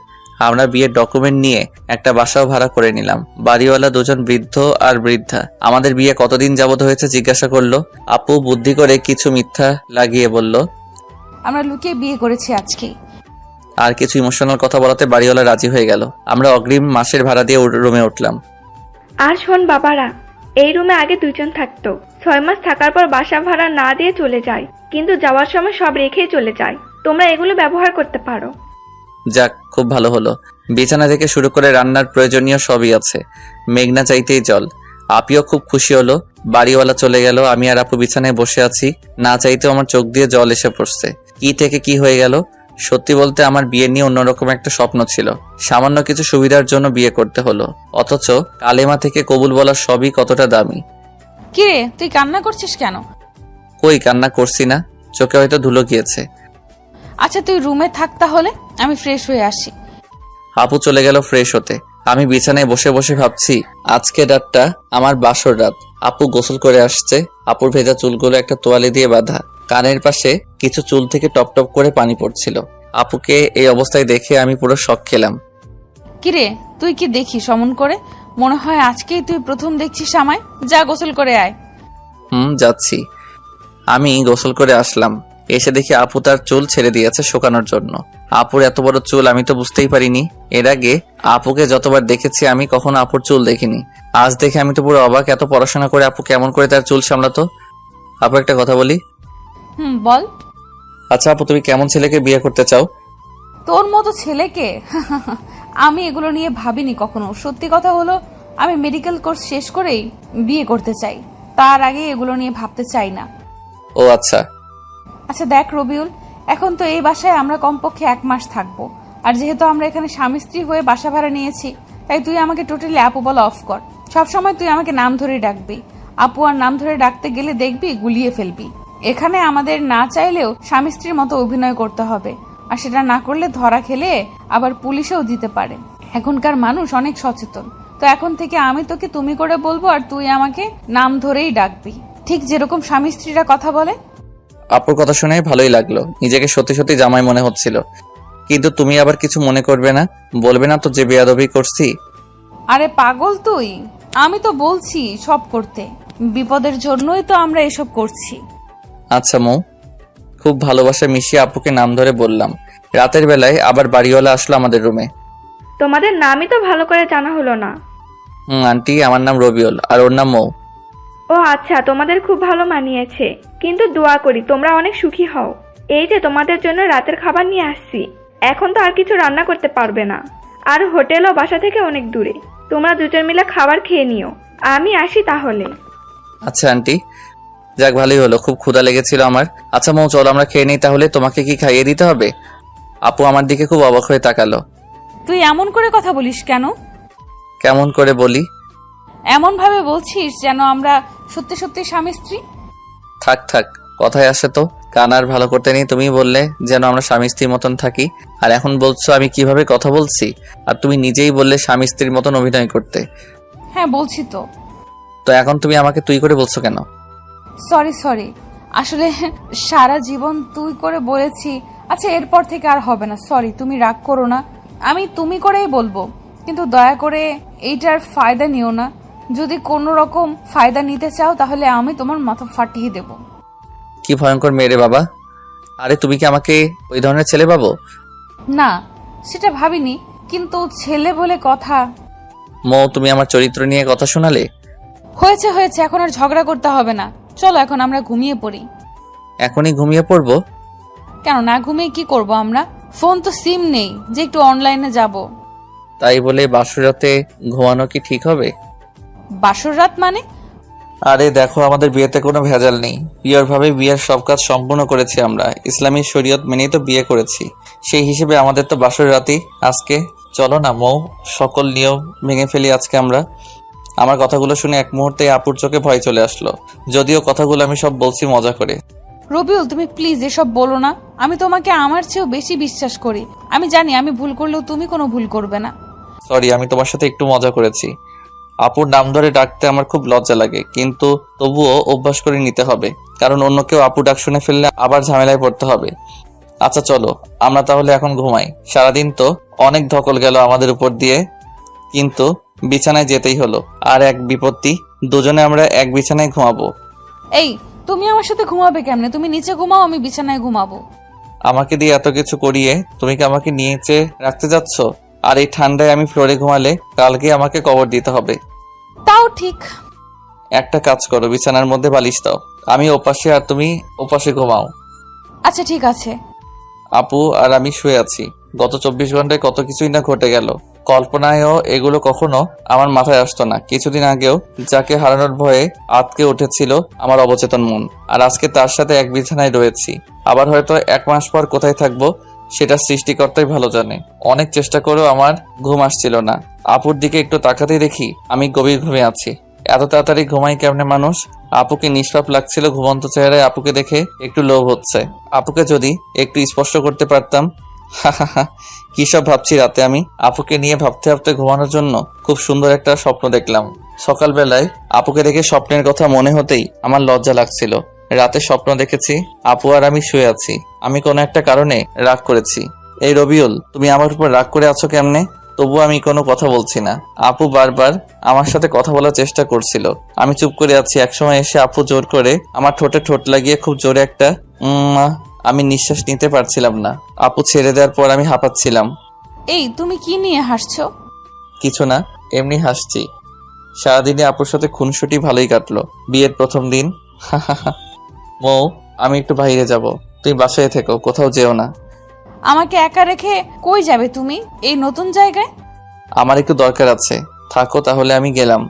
আমরা বিয়ের ডকুমেন্ট নিয়ে একটা বাসাও ভাড়া করে নিলাম। বাড়িওয়ালা 2 জন বৃদ্ধ আর বৃদ্ধা আমাদের বিয়ে কতদিন যাবত হয়েছে জিজ্ঞাসা করলো। আপু বুদ্ধি করে কিছু মিথ্যা লাগিয়ে বলল, আমরা লুকিয়ে বিয়ে করেছি আজকে। আর কিছু ইমোশনাল কথা বলাতে বাড়িওয়ালা রাজি হয়ে গেল। আমরা অগ্রিম মাসের ভাড়া দিয়ে রুমে উঠলাম। আর শোন বাবারা, এই রুমে আগে 2 জন থাকতো। 6 মাস থাকার পর বাসা ভাড়া না দিয়ে চলে যায়, কিন্তু যাওয়ার সময় সব রেখেই চলে যায়। তোমরা এগুলো ব্যবহার করতে পারো। যাক, খুব ভালো হলো। বিছানা থেকে শুরু করে রান্নার প্রয়োজনীয় সবই আছে। মেঘনা চাইতেই জল। আপিও খুব খুশি হলো। বাড়িওয়ালা চলে গেল। আমি আর আপু বিছানায় বসে আছি। না চাইতেও আমার চোখ দিয়ে জল এসে পড়ছে। কি থেকে কি হয়ে গেল। সত্যি বলতে আমার বিয়ে নিয়ে অন্যরকম একটা স্বপ্ন ছিল। সামান্য কিছু সুবিধার জন্য বিয়ে করতে হলো, অথচ কালেমা থেকে কবুল বলা সবই কতটা দামি। কিরে তুই কান্না করছিস কেন? কই কান্না করছি না, চোখে হয়তো ধুলো গিয়েছে। আচ্ছা তুই রুমে থাক, তাহলে আমি ফ্রেশ হয়ে আসি। আপু চলে গেল ফ্রেশ হতে। আমি বিছানায় বসে বসে ভাবছি আজকে রাতটা আমার বাসর রাত। আপু গোসল করে আসছে, আপুর ভেজা চুলগুলো একটা তোয়ালে দিয়ে বাঁধা, কানের পাশে কিছু চুল থেকে টপ টপ করে পানি পড়ছিল। আপুকে এই অবস্থায় দেখে আমি পুরো শক খেলাম। কিরে তুই কি দেখিস অমন করে? মনে হয় আজকেই তুই প্রথম দেখছিস আমায়। যা গোসল করে আয়। যাচ্ছি। আমি গোসল করে আসলাম, এসে দেখি আপু তার চুল ছেড়ে দিয়েছে শুকানোর জন্য। আপুর এত বড় চুল আমি তো বুঝতেই পারিনি। এর আগে আপুকে যতবার দেখেছি আমি কখনো আপুর চুল দেখিনি। আজ দেখে আমি তো পুরো অবাক, এত পড়াশোনা করে আপু কেমন করে তার চুল সামলাতো। আপু একটা কথা বলি। বল। আচ্ছা আপু, তুমি কেমন ছেলেকে বিয়ে করতে চাও? তোর মতো ছেলেকে? আমি এগুলো নিয়ে ভাবিনি কখনো। সত্যি কথা হলো আমি মেডিকেল কোর্স শেষ করেই বিয়ে করতে চাই, তার আগে এগুলো নিয়ে ভাবতে চাই না। ও আচ্ছা। আচ্ছা দেখ রবিউল, এখন তো এই বাসায় আমরা কমপক্ষে 1 মাস থাকবো, আর যেহেতু আমরা এখানে স্বামী স্ত্রী হয়ে বাসা ভাড়া নিয়েছি, তাই তুই আমাকে টোটালি আপু বলা অফ কর। সবসময় তুই আমাকে নাম ধরে ডাকবি। আপু আর নাম ধরে ডাকতে গেলে দেখবি গুলিয়ে ফেলবি। এখানে আমাদের না চাইলেও স্বামী স্ত্রীর মতো অভিনয় করতে হবে, আর সেটা না করলে ধরা খেলে আবার পুলিশেও দিতে পারে। এখনকার মানুষ অনেক সচেতন, তো এখন থেকে আমি তোকে তুমি করে বলবো, আর তুই আমাকে নাম ধরেই ডাকবি, ঠিক যেরকম স্বামী স্ত্রীরা কথা বলে। আপুর কথা শুনে ভালোই লাগলো, নিজেকে সত্যি সত্যি জামাই মনে হচ্ছিল। কিন্তু তুমি আবার কিছু মনে করবে না, বলবে না তো যে বেয়াদবি করছি? আরে পাগল তুই, আমি তো বলছি সব করতে, বিপদের জন্যই তো আমরা এসব করছি। আচ্ছা মৌ, খুব ভালোবাসা মিশিয়ে আপুকে নাম ধরে বললাম। রাতের বেলায় আবার বাড়িওয়ালা আসলো আমাদের রুমে। তোমাদের নামই তো ভালো করে জানা হলো না। আন্টি, আমার নাম রবিউল আর ওর নাম মৌ। ও আচ্ছা, তোমাদের খুব ভালো মানিয়েছে, কিন্তু দোয়া করি তোমরা অনেক সুখী হও। এই যে তোমাদের জন্য রাতের খাবার নিয়ে আসছি। এখন তো আর কিছু রান্না করতে পারবে না, আর হোটেলও বাসা থেকে অনেক দূরে। তোমরা দুজন মিলে খাবার খেয়ে নিও, আমি আসি তাহলে। আচ্ছা আন্টি, যাক ভালোই হলো, খুব ক্ষুধা লেগেছিল আমার। আচ্ছা মৌ, চলো আমরা খেয়ে নিই তাহলে। তোমাকে কি খাইয়ে দিতে হবে? আপু আমার দিকে খুব অবাক হয়ে তাকালো। তুই এমন করে কথা বলিস কেন? কেমন করে বলি? এমন ভাবে বলছিস যেন আমরা সত্যি সত্যি স্বামী স্ত্রী। থাক থাক, কথায় আসে তো, কান আর ভালো করতে নেই। তুমি বললে যেন আমরা স্বামী স্ত্রীর মতন থাকি, আর এখন বলছো আমি কিভাবে কথা বলছি, আর তুমি নিজেই বললে স্বামী স্ত্রীর মতন অভিনয় করতে। হ্যাঁ বলছি তো। তো এখন তুমি আমাকে তুই করে বলছো কেন? সরি, আসলে সারা জীবন তুই করে বলেছি। আচ্ছা এরপর থেকে আর হবে না, সরি, তুমি রাগ করো না। আমি তুমি করেই বলবো, কিন্তু দয়া করে এইটার ফায়দা নিও না। যদি কোনো রকম ফায়দা নিতে চাও তাহলে আমি তোমার মাথা ফাটিয়ে দেব। কি ভয়ঙ্কর মেয়ে বাবা! আরে তুমি কি আমাকে ওই ধরনের ছেলে ভাবো? না, সেটা ভাবিনি, কিন্তু ছেলে বলে কথা। মৌ, তুমি আমার চরিত্র নিয়ে কথা শোনালে। হয়েছে, এখন আর ঝগড়া করতে হবে না। চলো এখন আমরা ঘুমিয়ে পড়ি। এখনই ঘুমিয়ে পড়বো? কেন, না ঘুমিয়ে কি করব আমরা? ফোন তো সিম নেই যে একটু অনলাইনে যাব। তাই বলে বাসর রাতে ঘুমানো কি ঠিক হবে? বাসর রাত মানে? আরে দেখো, আমাদের বিয়েতে কোনো ভেজাল নেই। পিওর ভাবে বিয়ের সব কাজ সম্পূর্ণ করেছি আমরা, ইসলামী শরীয়ত মেনেই তো বিয়ে করেছি। সেই হিসেবে আমাদের তো বাসর রাতই আজকে। চলো না মৌ, সকল নিয়ম ভেঙে ফেলি আজকে আমরা। আমার কথাগুলো শুনে এক মুহূর্তে আপুর চোখে ভয় চলে আসলো, যদিও কথাগুলো আমি সব বলছি মজা করে। রবিউল তুমি প্লিজ এসব বলো না। আমি তোমাকে আমার চেয়েও বেশি বিশ্বাস করি। আমি জানি আমি ভুল করলেও তুমি কোনো ভুল করবে না। সরি, আমি তোমার সাথে একটু মজা করেছি। আপুর নাম ধরে ডাকতে আমার খুব লজ্জা লাগে, কিন্তু তবুও অভ্যাস করে নিতে হবে, কারণ অন্য কেউ আপু ডাক শুনে ফেললে আবার ঝামেলায় পড়তে হবে। আচ্ছা চলো আমরা তাহলে এখন ঘুমাই। সারাদিন তো অনেক ধকল গেল আমাদের উপর দিয়ে, কিন্তু বিছানায় যেতেই হলো। আর এক বিপত্তি, দুজনে আমরা এক বিছানায় ঘুমাবো। এই তুমি আমার সাথে ঘুমাবে কেমনে? তুমি নিচে ঘুমাও, আমি বিছানায় ঘুমাবো। আমাকে দিয়ে এত কিছু করিয়ে তুমি কি আমাকে নিচে রাখতে যাচ্ছ? আর এই ঠান্ডায় আমি ফ্লোরে ঘুমালে কালকে আমাকে কবর দিতে হবে। তাও ঠিক। একটা কাজ করো, বিছানার মধ্যে বালিশ দাও, আমি ওপাশে আর তুমি ওপাশে ঘুমাও। আচ্ছা ঠিক আছে। আপু আর আমি শুয়ে আছি। গত 24 ঘন্টায় কত কিছুই না ঘটে গেল। কল্পনায়ও এগুলো কখনো আমার মাথায় আসতো না। কিছুদিন আগেও যাকে হারানোর ভয়ে আটকে উঠেছিল আমার অবচেতন মন, আর আজকে তার সাথে এক বিছানায় রয়েছি। আবার হয়তো 1 মাস পর কোথায় থাকবো সেটা সৃষ্টিকর্তাই ভালো জানে। অনেক চেষ্টা করেও আমার ঘুম আসছিল না। আপুর দিকে একটু তাকাতেই দেখি আমি গভীর ঘুমে আছি। এত তাড়াতাড়ি ঘুমাই কেমনে মানুষ? আপুকে নিষ্পাপ লাগছিল ঘুমন্ত চেহারায়। আপুকে দেখে একটু লোভ হচ্ছে। আপুকে যদি একটু স্পষ্ট করতে পারতাম। কি সব ভাবছি রাতে আমি। আপুকে নিয়ে ভাবতে ভাবতে ঘুমানোর জন্য খুব সুন্দর একটা স্বপ্ন দেখলাম। সকালবেলায় আপুকে দেখে স্বপ্নের কথা মনে হতেই আমার লজ্জা লাগছিল। রাতে স্বপ্ন দেখেছি আপু আর আমি শুয়ে আছি। আমি কোনো একটা কারণে রাগ করেছি। এই রবিউল, তুমি আমার উপর রাগ করে আছো কেমনে? তবু আমি কোনো কথা বলছি না। আপু বারবার আমার সাথে কথা বলার চেষ্টা করছিল। আমি চুপ করে আছি। একসময় এসে আপু জোর করে আমার ঠোঁটে ঠোঁট লাগিয়ে খুব জোরে একটা আমি নিঃশ্বাস নিতে পারছিলাম না। আপু ছেড়ে দেওয়ার পর আমি হাঁপাচ্ছিলাম। এই তুমি কি নিয়ে হাসছো? কিছু না, এমনি হাসছি। সারাদিনে আপুর সাথে খুনসুটি ভালোই কাটলো। বিয়ের প্রথম দিন। মৌ, আমি একটু বাইরে যাব, তুমি বাসায় থেকো, কোথাও যেও না। আমাকে একা রেখে কই যাবে তুমি এই নতুন জায়গায়? আমার একটু দরকার আছে, থাকো তাহলে। আমি গেলাম।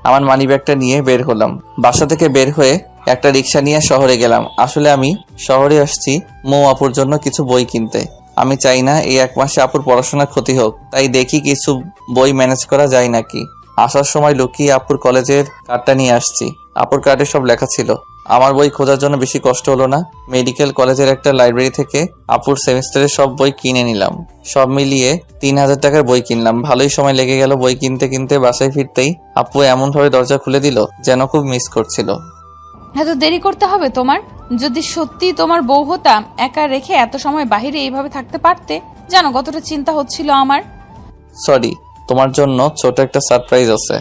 আমার মানিব্যাগটা নিয়ে বের হলাম। বাসা থেকে বের হয়ে একটা রিক্সা নিয়ে শহরে গেলাম। আসলে আমি শহরে আসছি মৌ আপুর জন্য কিছু বই কিনতে। আমি চাই না এই 1 মাসে আপুর পড়াশোনার ক্ষতি হোক, তাই দেখি কিছু বই ম্যানেজ করা যায় নাকি। আসার সময় লুকিয়ে আপুর কলেজের কার্ডটা নিয়ে আসছি। আপুর কার্ডে সব লেখা ছিল। আমার বই খোঁজার জন্য বেশি কষ্ট হলো না। মেডিকেল কলেজের একটা লাইব্রেরি থেকে আপুর সেমিস্টারের সব বই কিনে নিলাম। সব মিলিয়ে 3000 টাকার বই কিনলাম। ভালোই সময় লেগে গেল। বই কিনতে কিনতে বাসায় ফিরতেই আপু এমনভাবে দরজা খুলে দিল যেন খুব মিস করছিল। এত দেরি করতে হবে তোমার? যদি সত্যি তোমার বউ হতাম, একা রেখে এত সময় বাইরে এইভাবে থাকতে পারতে? জানো কতটা চিন্তা হচ্ছিল আমার। সরি, তোমার জন্য ছোট একটা সারপ্রাইজ আছে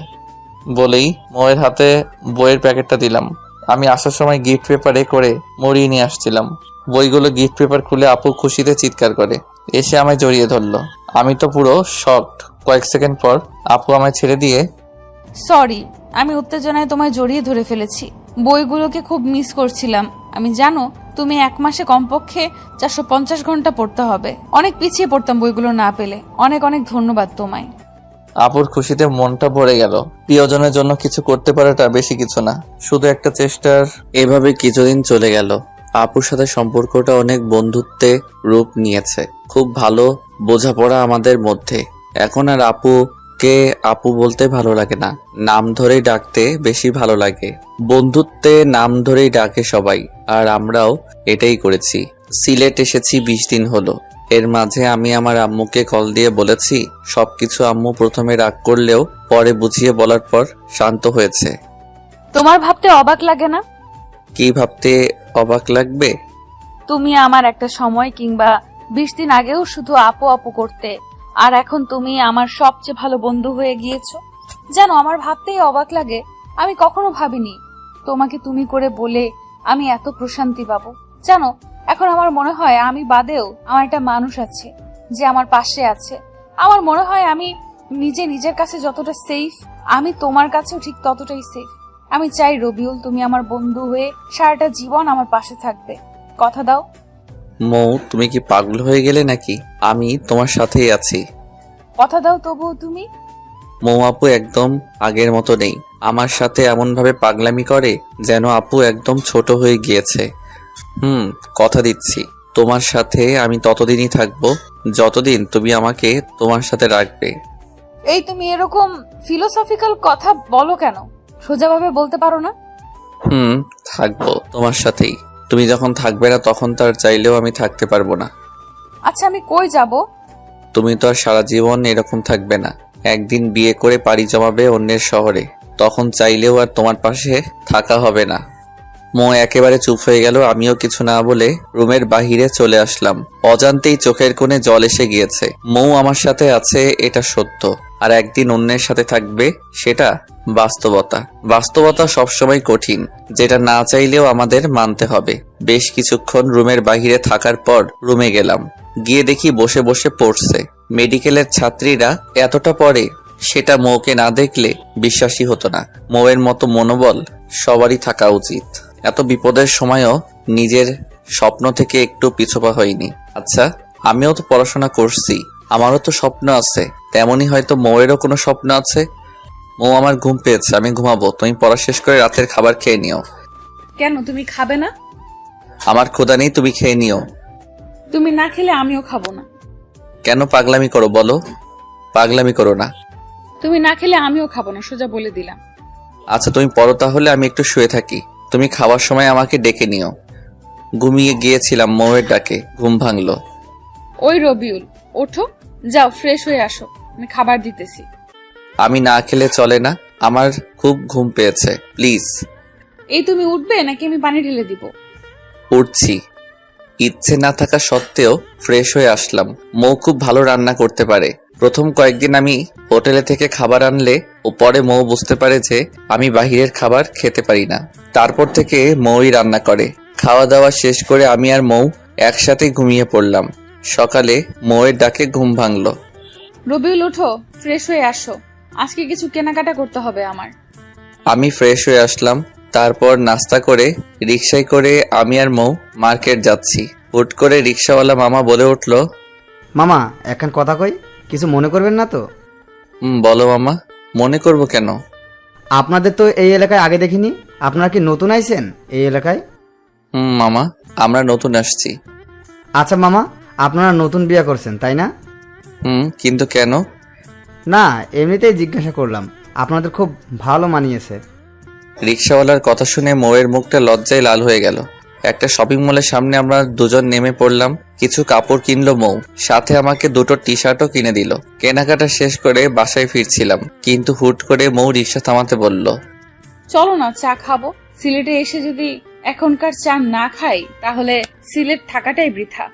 বলেই মৌয়ের হাতে বইয়ের প্যাকেটটা দিলাম। আমি আসার সময় গিফট পেপারে করে মরিয়ে নিয়ে আসছিলাম। বইগুলো গিফট পেপার খুলে আপু খুশিতে চিৎকার করে এসে আমায় জড়িয়ে ধরলো। আমি তো পুরো শকড। কয়েক সেকেন্ড পর আপু আমায় ছেড়ে দিয়ে, সরি, আমি উত্তেজনায় তোমায় জড়িয়ে ধরে ফেলেছি। বইগুলোকে খুব মিস করছিলাম। আমি জানো তুমি 1 মাসে কমপক্ষে 450 ঘন্টা পড়তে হবে। অনেক পিছিয়ে পড়তাম বইগুলো না পেলে। অনেক অনেক ধন্যবাদ তোমায়। আপুর খুশিতে মনটা ভরে গেল। প্রিয়জনের জন্য কিছু করতে পারাটা বেশি কিছু না, শুধু একটা চেষ্টার। এভাবে কিছুদিন চলে গেল। আপুর সাথে সম্পর্কটা অনেক বন্ধুত্বে রূপ নিয়েছে। খুব ভালো বোঝাপড়া আমাদের মধ্যে। এখন আর আপুকে আপু বলতে ভালো লাগে না, নাম ধরেই ডাকতে বেশি ভালো লাগে। বন্ধুত্বে নাম ধরেই ডাকে সবাই, আর আমরাও এটাই করেছি। সিলেট এসেছি 20 দিন হলো। এর মাঝে আমি আমার আম্মুকে কল দিয়ে বলেছি সবকিছু। আম্মু প্রথমে রাগ করলেও পরে বুঝিয়ে বলার পর শান্ত হয়েছে। তোমার ভাবতে অবাক লাগে না? কি ভাবতে অবাক লাগবে? তুমি আমার একটা সময় কিংবা 20 দিন আগেও শুধু আপু আপু করতে, আর এখন তুমি আমার সবচেয়ে ভালো বন্ধু হয়ে গিয়েছো। জানো আমার ভাবতেই অবাক লাগে। আমি কখনো ভাবিনি তোমাকে তুমি করে বলে আমি এত প্রশান্তি পাবো। জানো এখন আমার মনে হয় আমি বাদেও আমার একটা মানুষ আছে যে আমার পাশে আছে। আমার মনে হয় আমি নিজের কাছে যতটা সেফ, আমি তোমার কাছেও ঠিক ততটাই সেফ। আমি চাই রবিউল তুমি আমার বন্ধু হয়ে সারাটা জীবন আমার পাশে থাকবে। কথা দাও। মৌ, তুমি কি পাগল হয়ে গেলে নাকি? আমি তোমার সাথেই আছি। কথা দাও তবুও তুমি। মৌ আপু একদম আগের মতো নেই। আমার সাথে এমন ভাবে পাগলামি করে যেন আপু একদম ছোট হয়ে গিয়েছে। কথা দিচ্ছি তোমার সাথে আমি ততদিনই থাকবো যতদিন তুমি আমাকে তোমার সাথে রাখবে। এই তুমি এরকম ফিলোসফিক্যাল কথা বলো কেন? সোজাভাবে বলতে পারো না? থাকবো তোমার সাথেই। তুমি যখন থাকবে না তখন তার চাইলেও আমি থাকতে পারবো না। আচ্ছা আমি কই যাব? তুমি তো আর সারা জীবন এরকম থাকবে না। একদিন বিয়ে করে পাড়ি জমাবে অন্যের শহরে, তখন চাইলেও আর তোমার পাশে থাকা হবে না। মৌ একেবারে চুপ হয়ে গেল। আমিও কিছু না বলে রুমের বাহিরে চলে আসলাম। অজান্তেই চোখের কোণে জল এসে গিয়েছে। মৌ আমার সাথে আছে এটা সত্য, আর একদিন অন্যের সাথে থাকবে সেটা বাস্তবতা। বাস্তবতা সবসময় কঠিন, যেটা না চাইলেও আমাদের মানতে হবে। বেশ কিছুক্ষণ রুমের বাহিরে থাকার পর রুমে গেলাম। গিয়ে দেখি বসে বসে পড়ছে। মেডিকেলের ছাত্রীরা এতটা পড়ে সেটা মৌকে না দেখলে বিশ্বাসই হতো না। মৌয়ের মতো মনোবল সবারই থাকা উচিত। এত বিপদের সময়ও নিজের স্বপ্ন থেকে একটু পিছপা হয়নি। আচ্ছা, আমিও তো পড়াশোনা করছি, আমারও তো স্বপ্ন আছে। তেমনই হয়তো মৌয়েরও কোনো স্বপ্ন আছে। মৌ, আমার ঘুম পেয়েছে, আমি ঘুমাবো। তুমি পড়া শেষ করে রাতের খাবার খেয়ে নিও। কেন তুমি খাবে না? আমার ক্ষুধা নেই, তুমি খেয়ে নিও। তুমি না খেলে আমিও খাবো না। কেন পাগলামি করো বলো? পাগলামি করো না। তুমি না খেলে আমিও খাবো না, সোজা বলে দিলাম। আচ্ছা তুমি পড়ো তাহলে, আমি একটু শুয়ে থাকি। তুমি খাওয়ার সময় আমাকে ডেকে নিও। ঘুমিয়ে গিয়েছিলাম, মৌয়ের ডাকে ঘুম ভাঙলো। ওই রবিউল, ওঠো, যাও ফ্রেশ হয়ে আসো, আমি খাবার দিতেছি। আমি না খেলে চলে না, আমার খুব ঘুম পেয়েছে, প্লিজ। এই তুমি উঠবে নাকি আমি পানি ঢেলে দিব? উঠছি। ইচ্ছে না থাকা সত্ত্বেও ফ্রেশ হয়ে আসলাম। মৌ খুব ভালো রান্না করতে পারে। প্রথম কয়েকদিন আমি হোটেলে থেকে খাবার আনলে ও পরে মৌ বুঝতে পারে যে আমি বাহিরের খাবার খেতে পারি না। তারপর থেকে মৌই রান্না করে। খাওয়া দাওয়া শেষ করে আমি আর মৌ একসাথে ঘুমিয়ে পড়লাম। সকালে মৌয়ের ডাকে ঘুম ভাঙলো। রবিউল, ওঠো, ফ্রেশ হয়ে আসো, আজকে কিছু কেনাকাটা করতে হবে আমার। আমি ফ্রেশ হয়ে আসলাম। তারপর নাস্তা করে রিকশায় করে আমি আর মৌ মার্কেট যাচ্ছি। হুট করে রিকশাওয়ালা মামা বলে উঠলো, মামা এখন কথা কই, কিছু মনে করবেন না তো? বলো মামা, মনে করব কেন? আপনাদের তো এই এলাকায় আগে দেখিনি, আপনারা কি নতুন আইছেন এই এলাকায়? মামা, আমরা নতুন আসছি। আচ্ছা মামা, আপনারা নতুন বিয়ে করছেন তাই না? কিন্তু কেন? না, এমনিতেই জিজ্ঞাসা করলাম, আপনাদের খুব ভালো মানিয়েছে। রিকশাওয়ালার কথা শুনে মৌয়ের মুখটা লজ্জায় লাল হয়ে গেল। একটা শপিং মলের সামনে আমরা দুজন নেমে পড়লাম। কিছু কাপড় কিনলো মৌ, সাথে আমাকে দুটো টি শার্টও কিনে দিল। কেনাকাটা শেষ করে বাসায় ফিরছিলাম, কিন্তু হুট করে মৌ রিকশা থামাতে বলল, চলো না চা খাবো। সিলেটে এসে যদি এখনকার চা না খাই তাহলে সিলেট থাকাটাই বৃথা।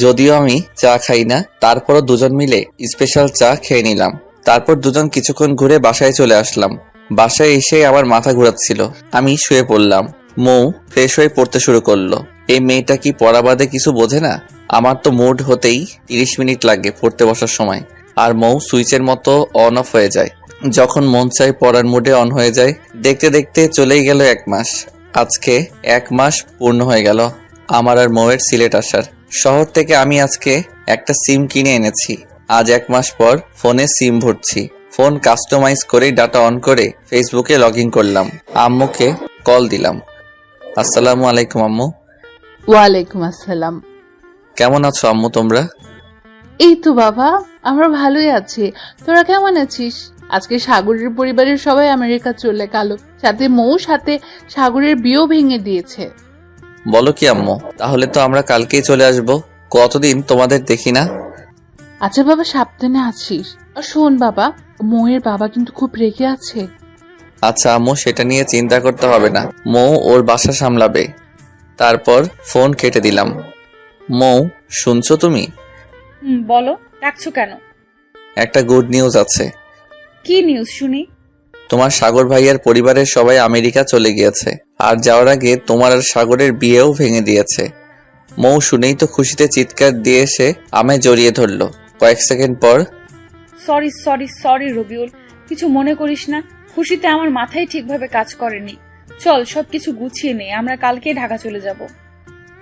যদিও আমি চা খাই না, তারপরও দুজন মিলে স্পেশাল চা খেয়ে নিলাম। তারপর দুজন কিছুক্ষণ ঘুরে বাসায় চলে আসলাম। বাসায় এসে আমার মাথা ঘুরাচ্ছিল, আমি শুয়ে পড়লাম। মৌ ফ্রেশ হয়ে পড়তে শুরু করলো। এই মেয়েটা কি পড়া বাদে কিছু বোঝে না? আমার তো মুড হতেই 30 মিনিট লাগে পড়তে বসার সময়, আর মৌ সুইচের মতো অন অফ হয়ে যায়। যখন মন চাই পড়ার মুডে অন হয়ে যায়। দেখতে দেখতে চলেই গেল 1 মাস। আজকে 1 মাস পূর্ণ হয়ে গেল আমার আর মৌয়ের সিলেট আসার। শহর থেকে আমি আজকে একটা সিম কিনে এনেছি। আজ 1 মাস পর ফোনে সিম ভরছি। ফোন কাস্টমাইজ করে ডাটা অন করে ফেসবুকে লগ ইন করলাম। আম্মুকে কল দিলাম। আসসালামু আলাইকুম আম্মু। ওয়ালাইকুম আসসালাম। কেমন আছো আম্মু তোমরা? এই তো বাবা, আমরা ভালোই আছি। তোরা কেমন আছিস? আজকে সাগরের পরিবারের সবাই আমেরিকা চলে গেল, সাথে মৌ, সাথে সাগরের বিয়েও ভেঙে দিয়েছে। বলো কি আম্মু, তাহলে তো আমরা কালকেই চলে আসব। কতদিন তোমাদের দেখি না। আচ্ছা বাবা, সাবধানে আছিস। আর শোন বাবা, মৌয়ের বাবা কিন্তু খুব রেগে আছে। আচ্ছা আম্মু, সেটা নিয়ে চিন্তা করতে হবে না, মৌ ওর বাসা সামলাবে। তারপর ফোন কেটে দিলাম। মৌ, শুনছো তুমি? বলো, ডাকছো কেন? একটা গুড নিউজ আছে। কি নিউজ শুনি? তোমার সাগর ভাইয়ার পরিবারের সবাই আমেরিকা চলে গিয়েছে, আর যাওয়ার আগে তোমার আর সাগরের বিয়েও ভেঙে দিয়েছে। মৌ শুনেই তো খুশিতে চিৎকার দিয়ে এসে আমায় জড়িয়ে ধরলো। কয়েক সেকেন্ড পর, সরি সরি সরি রবিউল, কিছু মনে করিস না। খুশিতে আমার মাথায় ঠিকভাবে কাজ করেনি। চল সবকিছু গুছিয়ে নে, আমরা কালকে ঢাকা চলে যাব।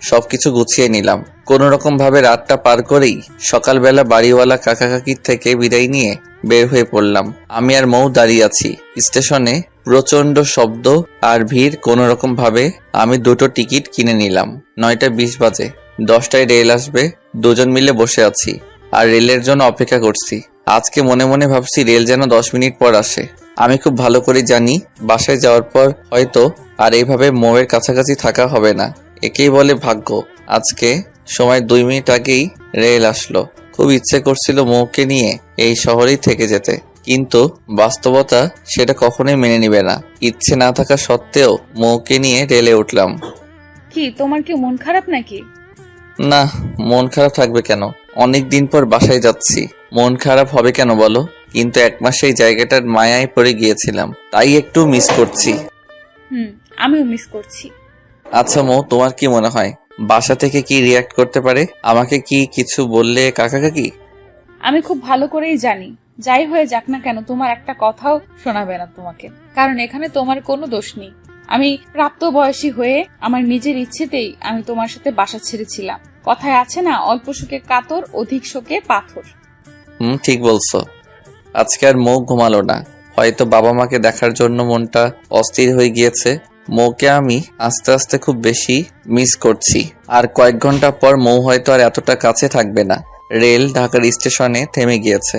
সবকিছু গুছিয়ে নিলাম। কোন রকম ভাবে রাতটা পার করেই সকালবেলা বাড়িওয়ালা কাকা কাকির থেকে বিদায় নিয়ে বের হয়ে পড়লাম। আমি আর মৌ দাঁড়িয়ে আছি স্টেশনে। প্রচন্ড শব্দ আর ভিড়। কোন রকম ভাবে আমি দুটো টিকিট কিনে নিলাম। 9:20 বাজে, 10টায় রেল আসবে। দুজন মিলে বসে আছি আর রেলের জন্য অপেক্ষা করছি। আজকে মনে মনে ভাবছি রেল যেন 10 মিনিট পর আসে। আমি খুব ভালো করে জানি বাসায় যাওয়ার পর হয়তো আর এইভাবে মৌয়ের কাছাকাছি থাকা হবে না। একেই বলে ভাগ্য। আজকে সময় 2 মিনিট আগেই রেল আসলো। খুব ইচ্ছে করছিল মৌকে নিয়ে এই শহরেই থেকে যেতে, কিন্তু বাস্তবতা সেটা কখনোই মেনে নিবে না। ইচ্ছে না থাকা সত্ত্বেও মৌকে নিয়ে রেলে উঠলাম। কি তোমার কি মন খারাপ নাকি? না, মন খারাপ থাকবে কেন? অনেক দিন পর বাসায় যাচ্ছি, মন খারাপ হবে কেন বলো? কিন্তু 1 মাস এই জায়গাটার মায়ায় পড়ে গিয়েছিলাম, তাই একটু মিস করছি। আমিও মিস করছি। আচ্ছা মৌ, তোমার কি মনে হয় বাসা থেকে কি রিয়াক্ট করতে পারে? আমাকে কি কিছু বললে কাকা কাকি? আমি খুব ভালো করেই জানি, যাই হয়ে যাক না কেন তোমার একটা কথাও শোনাবে না তোমাকে, কারণ এখানে তোমার কোনো দোষ নেই। আমি প্রাপ্তবয়সী হয়ে আমার নিজের ইচ্ছেতেই আমি তোমার সাথে বাসা ছেড়েছিলাম। কথায় আছে না, অল্প শোকে কাতর, অধিক শোকে পাথর। ঠিক বলছো। আজকে আর মৌ ঘুমালো না। হয়তো বাবা মাকে দেখার জন্য মনটা অস্থির হয়ে গিয়েছে। মৌকে আমি আস্তে আস্তে খুব বেশি মিস করছি। আর কয়েক ঘন্টা পর মৌ হয়তো আর এতটা কাছে থাকবে না। রেল ঢাকার স্টেশনে থেমে গিয়েছে।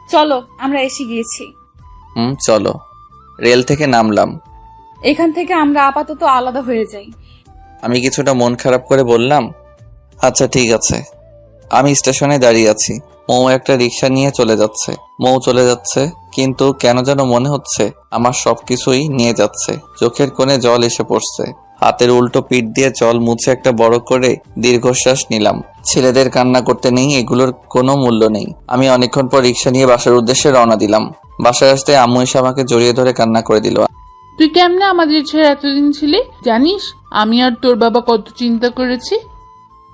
চলো, আমরা এসে গিয়েছি। চলো। রেল থেকে নামলাম। এখান থেকে আমরা আপাতত আলাদা হয়ে যাই। আমি কিছুটা মন খারাপ করে বললাম, আচ্ছা ঠিক আছে। আমি স্টেশনে দাঁড়িয়ে আছি। মৌ একটা রিক্সা নিয়ে চলে যাচ্ছে। মৌ চলে যাচ্ছে, কিন্তু কেন যেন মনে হচ্ছে আমার সবকিছুই নিয়ে যাচ্ছে। চোখের কোণে জল এসে পড়ছে। হাতের উল্টো পিঠ দিয়ে জল মুছে একটা বড় করে দীর্ঘশ্বাস নিলাম। ছেলেদের কান্না করতে নেই, এগুলোর কোনো মূল্য নেই। আমি অনেকক্ষণ পর রিক্সা নিয়ে বাসার উদ্দেশ্যে রওনা দিলাম। বাসায় আসতে আম্মু এসে আমাকে জড়িয়ে ধরে কান্না করে দিল। তুই কেমনে আমাদের ছেড়ে এতদিন ছিলি জানিস? আমি আর তোর বাবা কত চিন্তা করেছি।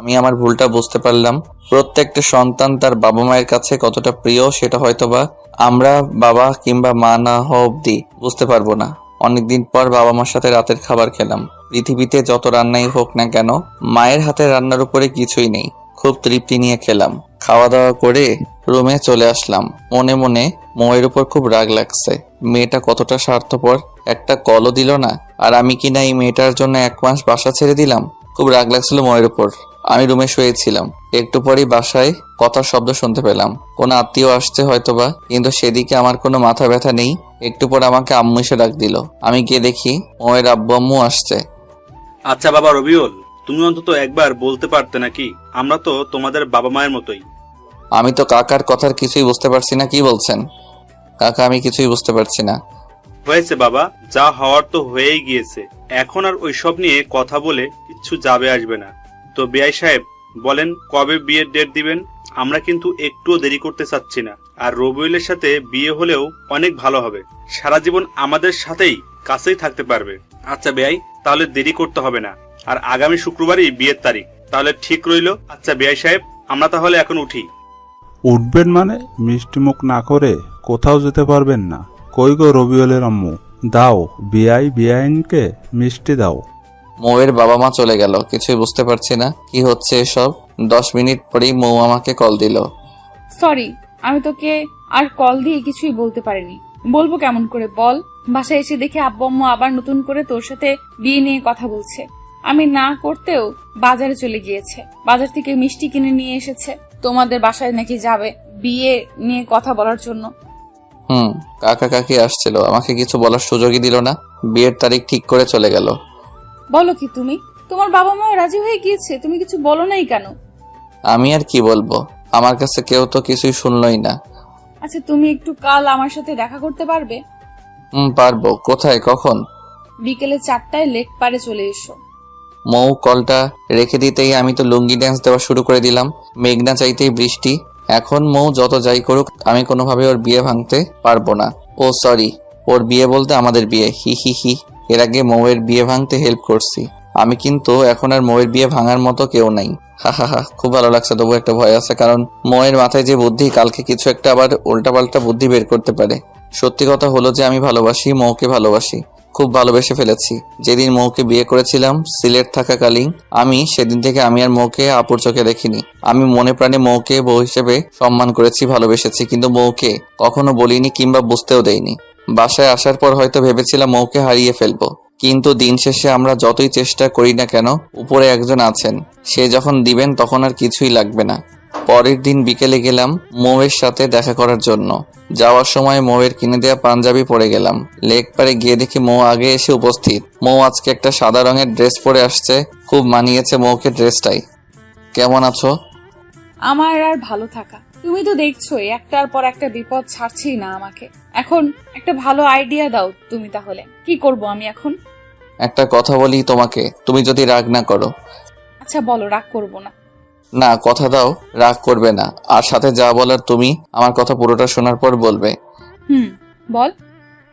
আমি আমার ভুলটা বুঝতে পারলাম। প্রত্যেকটা সন্তান তার বাবা মায়ের কাছে কতটা প্রিয় সেটা হয়তোবা আমরা বাবা কিংবা মা না হওয়া অব্দি বুঝতে পারবো না। অনেকদিন পর বাবা মার সাথে রাতের খাবার খেলাম। পৃথিবীতে যত রান্নাই হোক না কেন, মায়ের হাতের রান্নার উপরে কিছুই নেই। খুব তৃপ্তি নিয়ে খেলাম। খাওয়া দাওয়া করে রুমে চলে আসলাম। মনে মনে মৌয়ের উপর খুব রাগ লাগছে। মেয়েটা কতটা স্বার্থপর, একটা কলও দিল না। আর আমি কিনা এই মেয়েটার জন্য 1 মাস বাসা ছেড়ে দিলাম। খুব রাগ লাগছিল মৌয়ের উপর। আমি রুমে শুয়েছিলাম। একটু পরেই বাসায় কথার শব্দ শুনতে পেলাম। কোনো আত্মীয় আসছে হয়তোবা, কিন্তু সেদিকে আমার কোনো মাথা ব্যথা নেই। একটু পর আমাকে আম্মু এসে ডাক দিল। আমি গিয়ে দেখি মৌয়ের আব্বু আম্মু আসছে। আচ্ছা বাবা রবিউল, তুমি অন্তত একবার বলতে পারতে নাকি? আমরা তো তোমাদের বাবা মায়ের মতোই। আমি তো কাকার কথার কিছুই বুঝতে পারছি না। কি বলছেন কাকা? আমি কিছুই বুঝতে পারছি না। হয়েছে বাবা, যা হওয়ার তো হয়েই গিয়েছে। এখন আর ওইসব নিয়ে কথা বলে কিচ্ছু যাবে আসবে না। তো বিআই সাহেব বলেন, কবে বিয়ের ডেট দিবেন? আমরা কিন্তু একটুও দেরি করতে চাচ্ছি না। আর রবিউলের সাথে বিয়ে হলেও অনেক ভালো হবে। সারা জীবন আমাদের সাথেই কাছেই থাকতে পারবে। আচ্ছা বিআই, তাহলে দেরি করতে হবে না। আর আগামী শুক্রবারই বিয়ের তারিখ। তাহলে ঠিক রইলো। আচ্ছা বিআই সাহেব, আমরা তাহলে এখন উঠি। উঠবেন মানে? মিষ্টি মুখ না করে কোথাও যেতে পারবেন না। কই গো রবিউলের আম্মু, দাও বিআইনকে মিষ্টি দাও। মৌয়ের বাবা মা চলে গেল। কিছুই বুঝতে পারছি না কি হচ্ছে এসব। 10 মিনিট পরেই মৌ আমাকে কল দিল। সরি, আমি তোকে আর কল দিয়ে কিছুই বলতে পারিনি। বলবো কেমন করে বল? বাসায় এসে দেখি আব্বু আম্মু আবার নতুন করে তোর সাথে বিয়ে নিয়ে কথা বলছে। আমি না করতেও বাজারে চলে গিয়েছে। বাজার থেকে মিষ্টি কিনে নিয়ে এসেছে। তোমাদের বাসায় নাকি যাবে বিয়ে নিয়ে কথা বলার জন্য। কাকা কাকি আসছিল, আমাকে কিছু বলার সুযোগই দিল না। বিয়ের তারিখ ঠিক করে চলে গেল। বলো কি তুমি? তোমার বাবা মা রাজি হয়ে গিয়েছে, তুমি কিছু বলো নাই কেন? আমি আর কি বলবো, আমার কাছে কেউ তো কিছুই শুনলই না। আচ্ছা, তুমি একটু কাল আমার সাথে দেখা করতে পারবে? পারবো। কোথায়, কখন? বিকেলে 4টায় লেক পারে চলে এসো। মৌ কলটা রেখে দিতেই আমি তো লুঙ্গি ড্যান্স দেওয়া শুরু করে দিলাম। মেঘনা চাইতেই বৃষ্টি। এখন মৌ যত যাই করুক, আমি কোনোভাবে ওর বিয়ে ভাঙতে পারবো না। ও সরি, ওর বিয়ে বলতে আমাদের বিয়ে। হি হি হি। এর আগে মৌয়ের বিয়ে ভাঙতে হেল্প করছি আমি, কিন্তু এখন আর মৌয়ের বিয়ে ভাঙার মতো কেউ নাই। হা হা হা। খুব ভালো লাগছে, তবু একটা ভয় আছে, কারণ মৌয়ের মাথায় যে বুদ্ধি, কালকে কিছু একটা আবার উল্টাপাল্টা বুদ্ধি বের করতে পারে। সত্যি কথা হলো যে আমি ভালোবাসি, মৌকে ভালোবাসি, খুব ভালোবেসে ফেলেছি। যেদিন মৌকে বিয়ে করেছিলাম সিলেট থাকাকালীন, আমি সেদিন থেকে আমি আর মৌকে আপুর চোখে দেখিনি। আমি মনে প্রাণে মৌকে বউ হিসেবে সম্মান করেছি, ভালোবেসেছি, কিন্তু মৌকে কখনো বলিনি কিংবা বুঝতেও দেইনি। বাসায় আসার পর হয়তো ভেবেছিলাম মৌকে হারিয়ে ফেলবো, কিন্তু দিন শেষে আমরা যতই চেষ্টা করি না কেন, উপরে একজন আছেন, সে যখন দিবেন তখন আর কিছুই লাগবে না। পরের দিন বিকেলে গেলাম মৌয়ের সাথে দেখা করার জন্য। যাওয়ার সময় মৌয়ের কিনে দেওয়া পাঞ্জাবি পরে গেলাম। লেক পারে গিয়ে দেখি মৌ আগে এসে উপস্থিত। মৌ আজকে একটা সাদা রঙের ড্রেস পরে আসছে, খুব মানিয়েছে মৌকে ড্রেসটাই। কেমন আছো? আমার আর ভালো থাকা? তুমি তো দেখছোই একটার পর একটা বিপদ ছাড়ছেই না আমাকে। এখন একটা ভালো আইডিয়া দাও তুমি। তাহলে কি করব আমি এখন? একটা কথা বলি তোমাকে, তুমি যদি রাগ না করো। আচ্ছা বলো, রাগ করব না। না, কথা দাও রাগ করবে না। আর সাথে যা বলার তুমি আমার কথা পুরোটা শোনার পর বলবে। বল।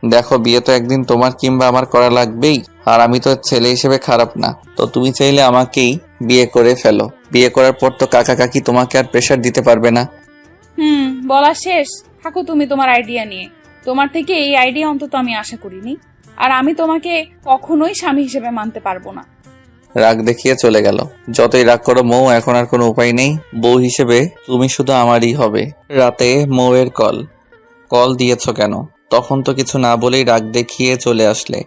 দেখো, বিয়ে তো একদিন তোমার কিংবা আমার করা লাগবেই। আর আমি তো ছেলে হিসেবে খারাপ না, তো তুমি চাইলে আমাকেই বিয়ে করে ফেলো। বিয়ে করার পর তো কাকা কাকি তোমাকে আর প্রেশার দিতে পারবে না। বলা শেষ। থাকো তুমি তোমার আইডিয়া নিয়ে। তোমার থেকে এই আইডিয়া অন্তত আমি আশা করিনি। আর আমি তোমাকে কখনোই স্বামী হিসেবে মানতে পারবো না। রাগ দেখিয়ে চলে গেল। যতই রাগ করো মৌ, এখন আর কোনো উপায় নেই। বউ হিসেবে তুমি শুধু আমারই হবে। রাতে মৌয়ের কল দিয়েছো কেন? তখন তো কিছু না বলেই রাগ দেখিয়ে চলে আসলে।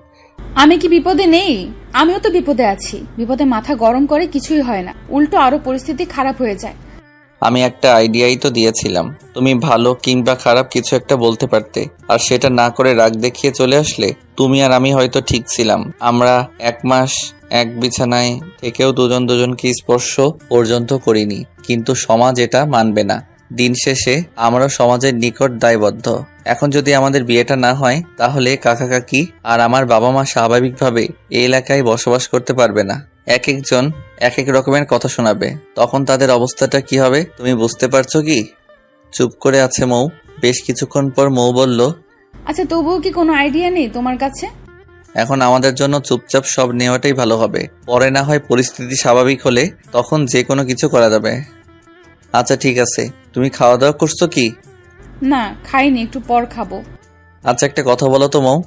আমি কি বিপদে নেই? আমিও তো বিপদে আছি। বিপদে মাথা গরম করে কিছুই হয় না, উল্টো আরো পরিস্থিতি খারাপ হয়ে যায়। আমি একটা আইডিয়াই তো দিয়েছিলাম, তুমি ভালো কিংবা খারাপ কিছু একটা বলতে পারতে, আর সেটা না করে রাগ দেখিয়ে চলে আসলে। তুমি আর আমি হয়তো ঠিক ছিলাম, আমরা 1 মাস এক বিছানায় থেকেও দুজন দুজনকে স্পর্শ পর্যন্ত করিনি, কিন্তু সমাজ এটা মানবে না। দিন শেষে আমরাও সমাজের নিকট দায়বদ্ধ। এখন যদি আমাদের বিয়েটা না হয়, তাহলে কাকা কাকি আর আমার বাবা মা স্বাভাবিকভাবে এই এলাকায় বসবাস করতে পারবে না। এক একজন এক এক রকমের কথা শোনাবে, তখন তাদের অবস্থাটা কি হবে তুমি বুঝতে পারছো কি? চুপ করে আছে মৌ। বেশ কিছুক্ষণ পর মৌ বলল, আচ্ছা, তবুও কি কোনো আইডিয়া নেই তোমার কাছে? এখন আমাদের জন্য চুপচাপ সব নেওয়াটাই ভালো হবে। পরে না হয় পরিস্থিতি স্বাভাবিক হলে তখন যে কোনো কিছু করা যাবে। আচ্ছা ঠিক আছে, তুমি খাওয়া দাওয়া করছো কি? না, খাইনি, একটু পর খাবো। আচ্ছা একটা কথা বলো তো মৌ,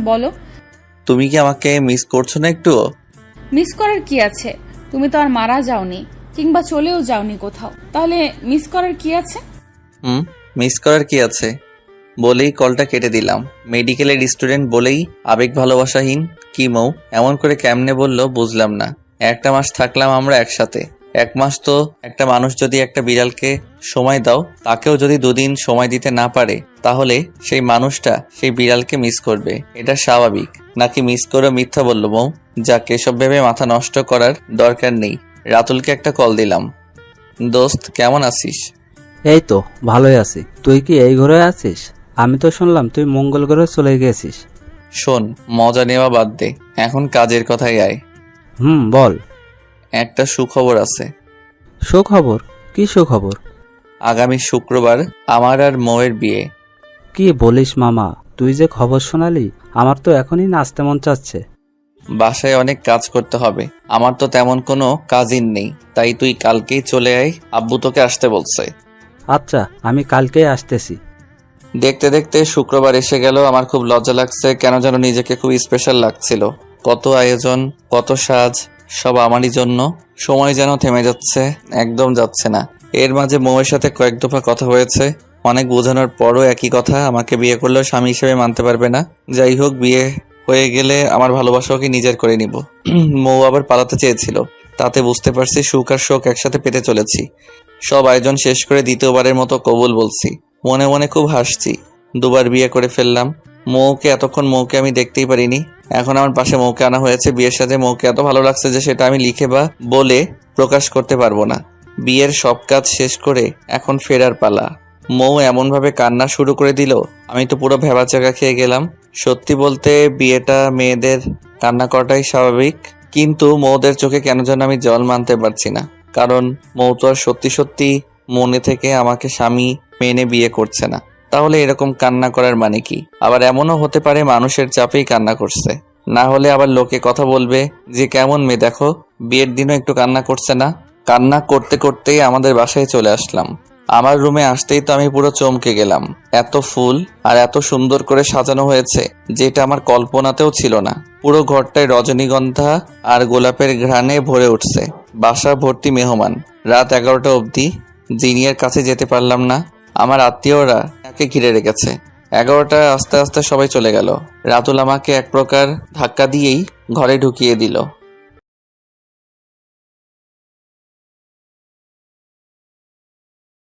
বলো। তুমি কি আমাকে মিস করছো না একটু? মিস করার কি আছে? তুমি তো আর মারা যাওনি, কিংবা চলেও যাওনি কোথাও, তাহলে মিস করার কি আছে? মিস করার কি আছে বলেই কলটা কেটে দিলাম। মেডিকেলের স্টুডেন্ট বলেই আবেগ ভালোবাসাহীন? কি মৌ এমন করে কেমনে বললো বুঝলাম না। 1 মাস থাকলাম আমরা একসাথে। 1 মাস তো একটা মানুষ যদি একটা বিড়ালকে সময় দাও, তাকেও যদি 2 দিন সময় দিতে না পারে, তাহলে সেই মানুষটা সেই বিড়ালকে মিস করবে। এটা স্বাভাবিক নাকি? মিস করে মিথ্যা বললো মৌ। যাক, এসব ভেবে মাথা নষ্ট করার দরকার নেই। রাতুলকে একটা কল দিলাম। দোস্ত কেমন আছিস? এই তো ভালোই আছি। তুই কি এই ঘরে আছিস? আমি তো শুনলাম তুই মঙ্গল গ্রহে চলে গেছিস। শোন, মজা নেওয়া বাদ দে, এখন কাজের কথাই আয়। বল। একটা সুখবর আছে। সুখবর? কি সুখবর? আগামী শুক্রবার আমার আর মৌয়ের বিয়ে। কি বলিস মামা, তুই যে খবর শোনালি, আমার তো এখনই নাচতে মন চাচ্ছে। বাসায় অনেক কাজ করতে হবে, আমার তো তেমন কোনো কাজই নেই, তাই তুই কালকেই চলে আয়, আব্বু তোকে আসতে বলছে। আচ্ছা, আমি কালকেই আসতেছি। দেখতে দেখতে শুক্রবার এসে গেল। আমার খুব লজ্জা লাগছে, কেন যেন নিজেকে খুব স্পেশাল লাগছিল। কত আয়োজন, কত সাজ, সব আমারই জন্য। সময় যেন থেমে যাচ্ছে, একদম যাচ্ছে না। এর মাঝে মৌয়ের সাথে কয়েক দফা কথা হয়েছে। অনেক বোঝানোর পরও একই কথা, আমাকে বিয়ে করলেও স্বামী হিসেবে মানতে পারবে না। যাই হোক, বিয়ে হয়ে গেলে আমার ভালোবাসাকে নিজের করে নিব। মৌ আবার পালাতে চেয়েছিল, তাতে বুঝতে পারছি সুখ আর শোক একসাথে পেতে চলেছি। সব আয়োজন শেষ করে দ্বিতীয়বারের মতো কবুল বলছি। মনে মনে খুব হাসছি, 2বার বিয়ে করে ফেললাম। এতক্ষণ মৌকে আমি দেখতেই পারিনি, এখন আমার পাশে মৌকে আনা হয়েছে। বিয়ের সাথে মৌকে এত ভালো লাগছে যে সেটা আমি লিখে বা বলে প্রকাশ করতে পারবো না। বিয়ের সব কাজ শেষ করে এখন ফেরার পালা। মৌ এমনভাবে কান্না শুরু করে দিল, আমি তো পুরো ভেবাচাকা খেয়ে গেলাম। সত্যি বলতে বিয়েটা মেয়েদের কান্না করাটাই স্বাভাবিক, কিন্তু মৌদের চোখে কেন যেন আমি জল মানতে পারছি না। কারণ মৌ তো আর সত্যি সত্যি মনে থেকে আমাকে স্বামী মেনে বিয়ে করছে না। তাহলে এরকম কান্না করার মানে কি? আবার এমনও হতে পারে মানুষের চাপেই কান্না করছে, না হলে আবার লোকে কথা বলবে যে কেমন মেয়ে দেখো, বিয়ের দিনও একটু কান্না করছে না। কান্না করতে করতেই আমাদের বাসায় চলে আসলাম। আমার রুমে আসতেই তো আমি পুরো চমকে গেলাম। এত ফুল আর এত সুন্দর করে সাজানো হয়েছে, যেটা আমার কল্পনাতেও ছিল না। পুরো ঘরটায় রজনীগন্ধা আর গোলাপের ঘ্রাণে ভরে উঠছে। বাসা ভর্তি মেহমান। রাত 11টা অবধি জিনিয়ার কাছে যেতে পারলাম না, আমার আত্মীয়রা তাকে ঘিরে রেখেছে। 11টা আস্তে আস্তে সবাই চলে গেল। রাতুল আমাকে এক প্রকার ধাক্কা দিয়েই ঘরে ঢুকিয়ে দিল।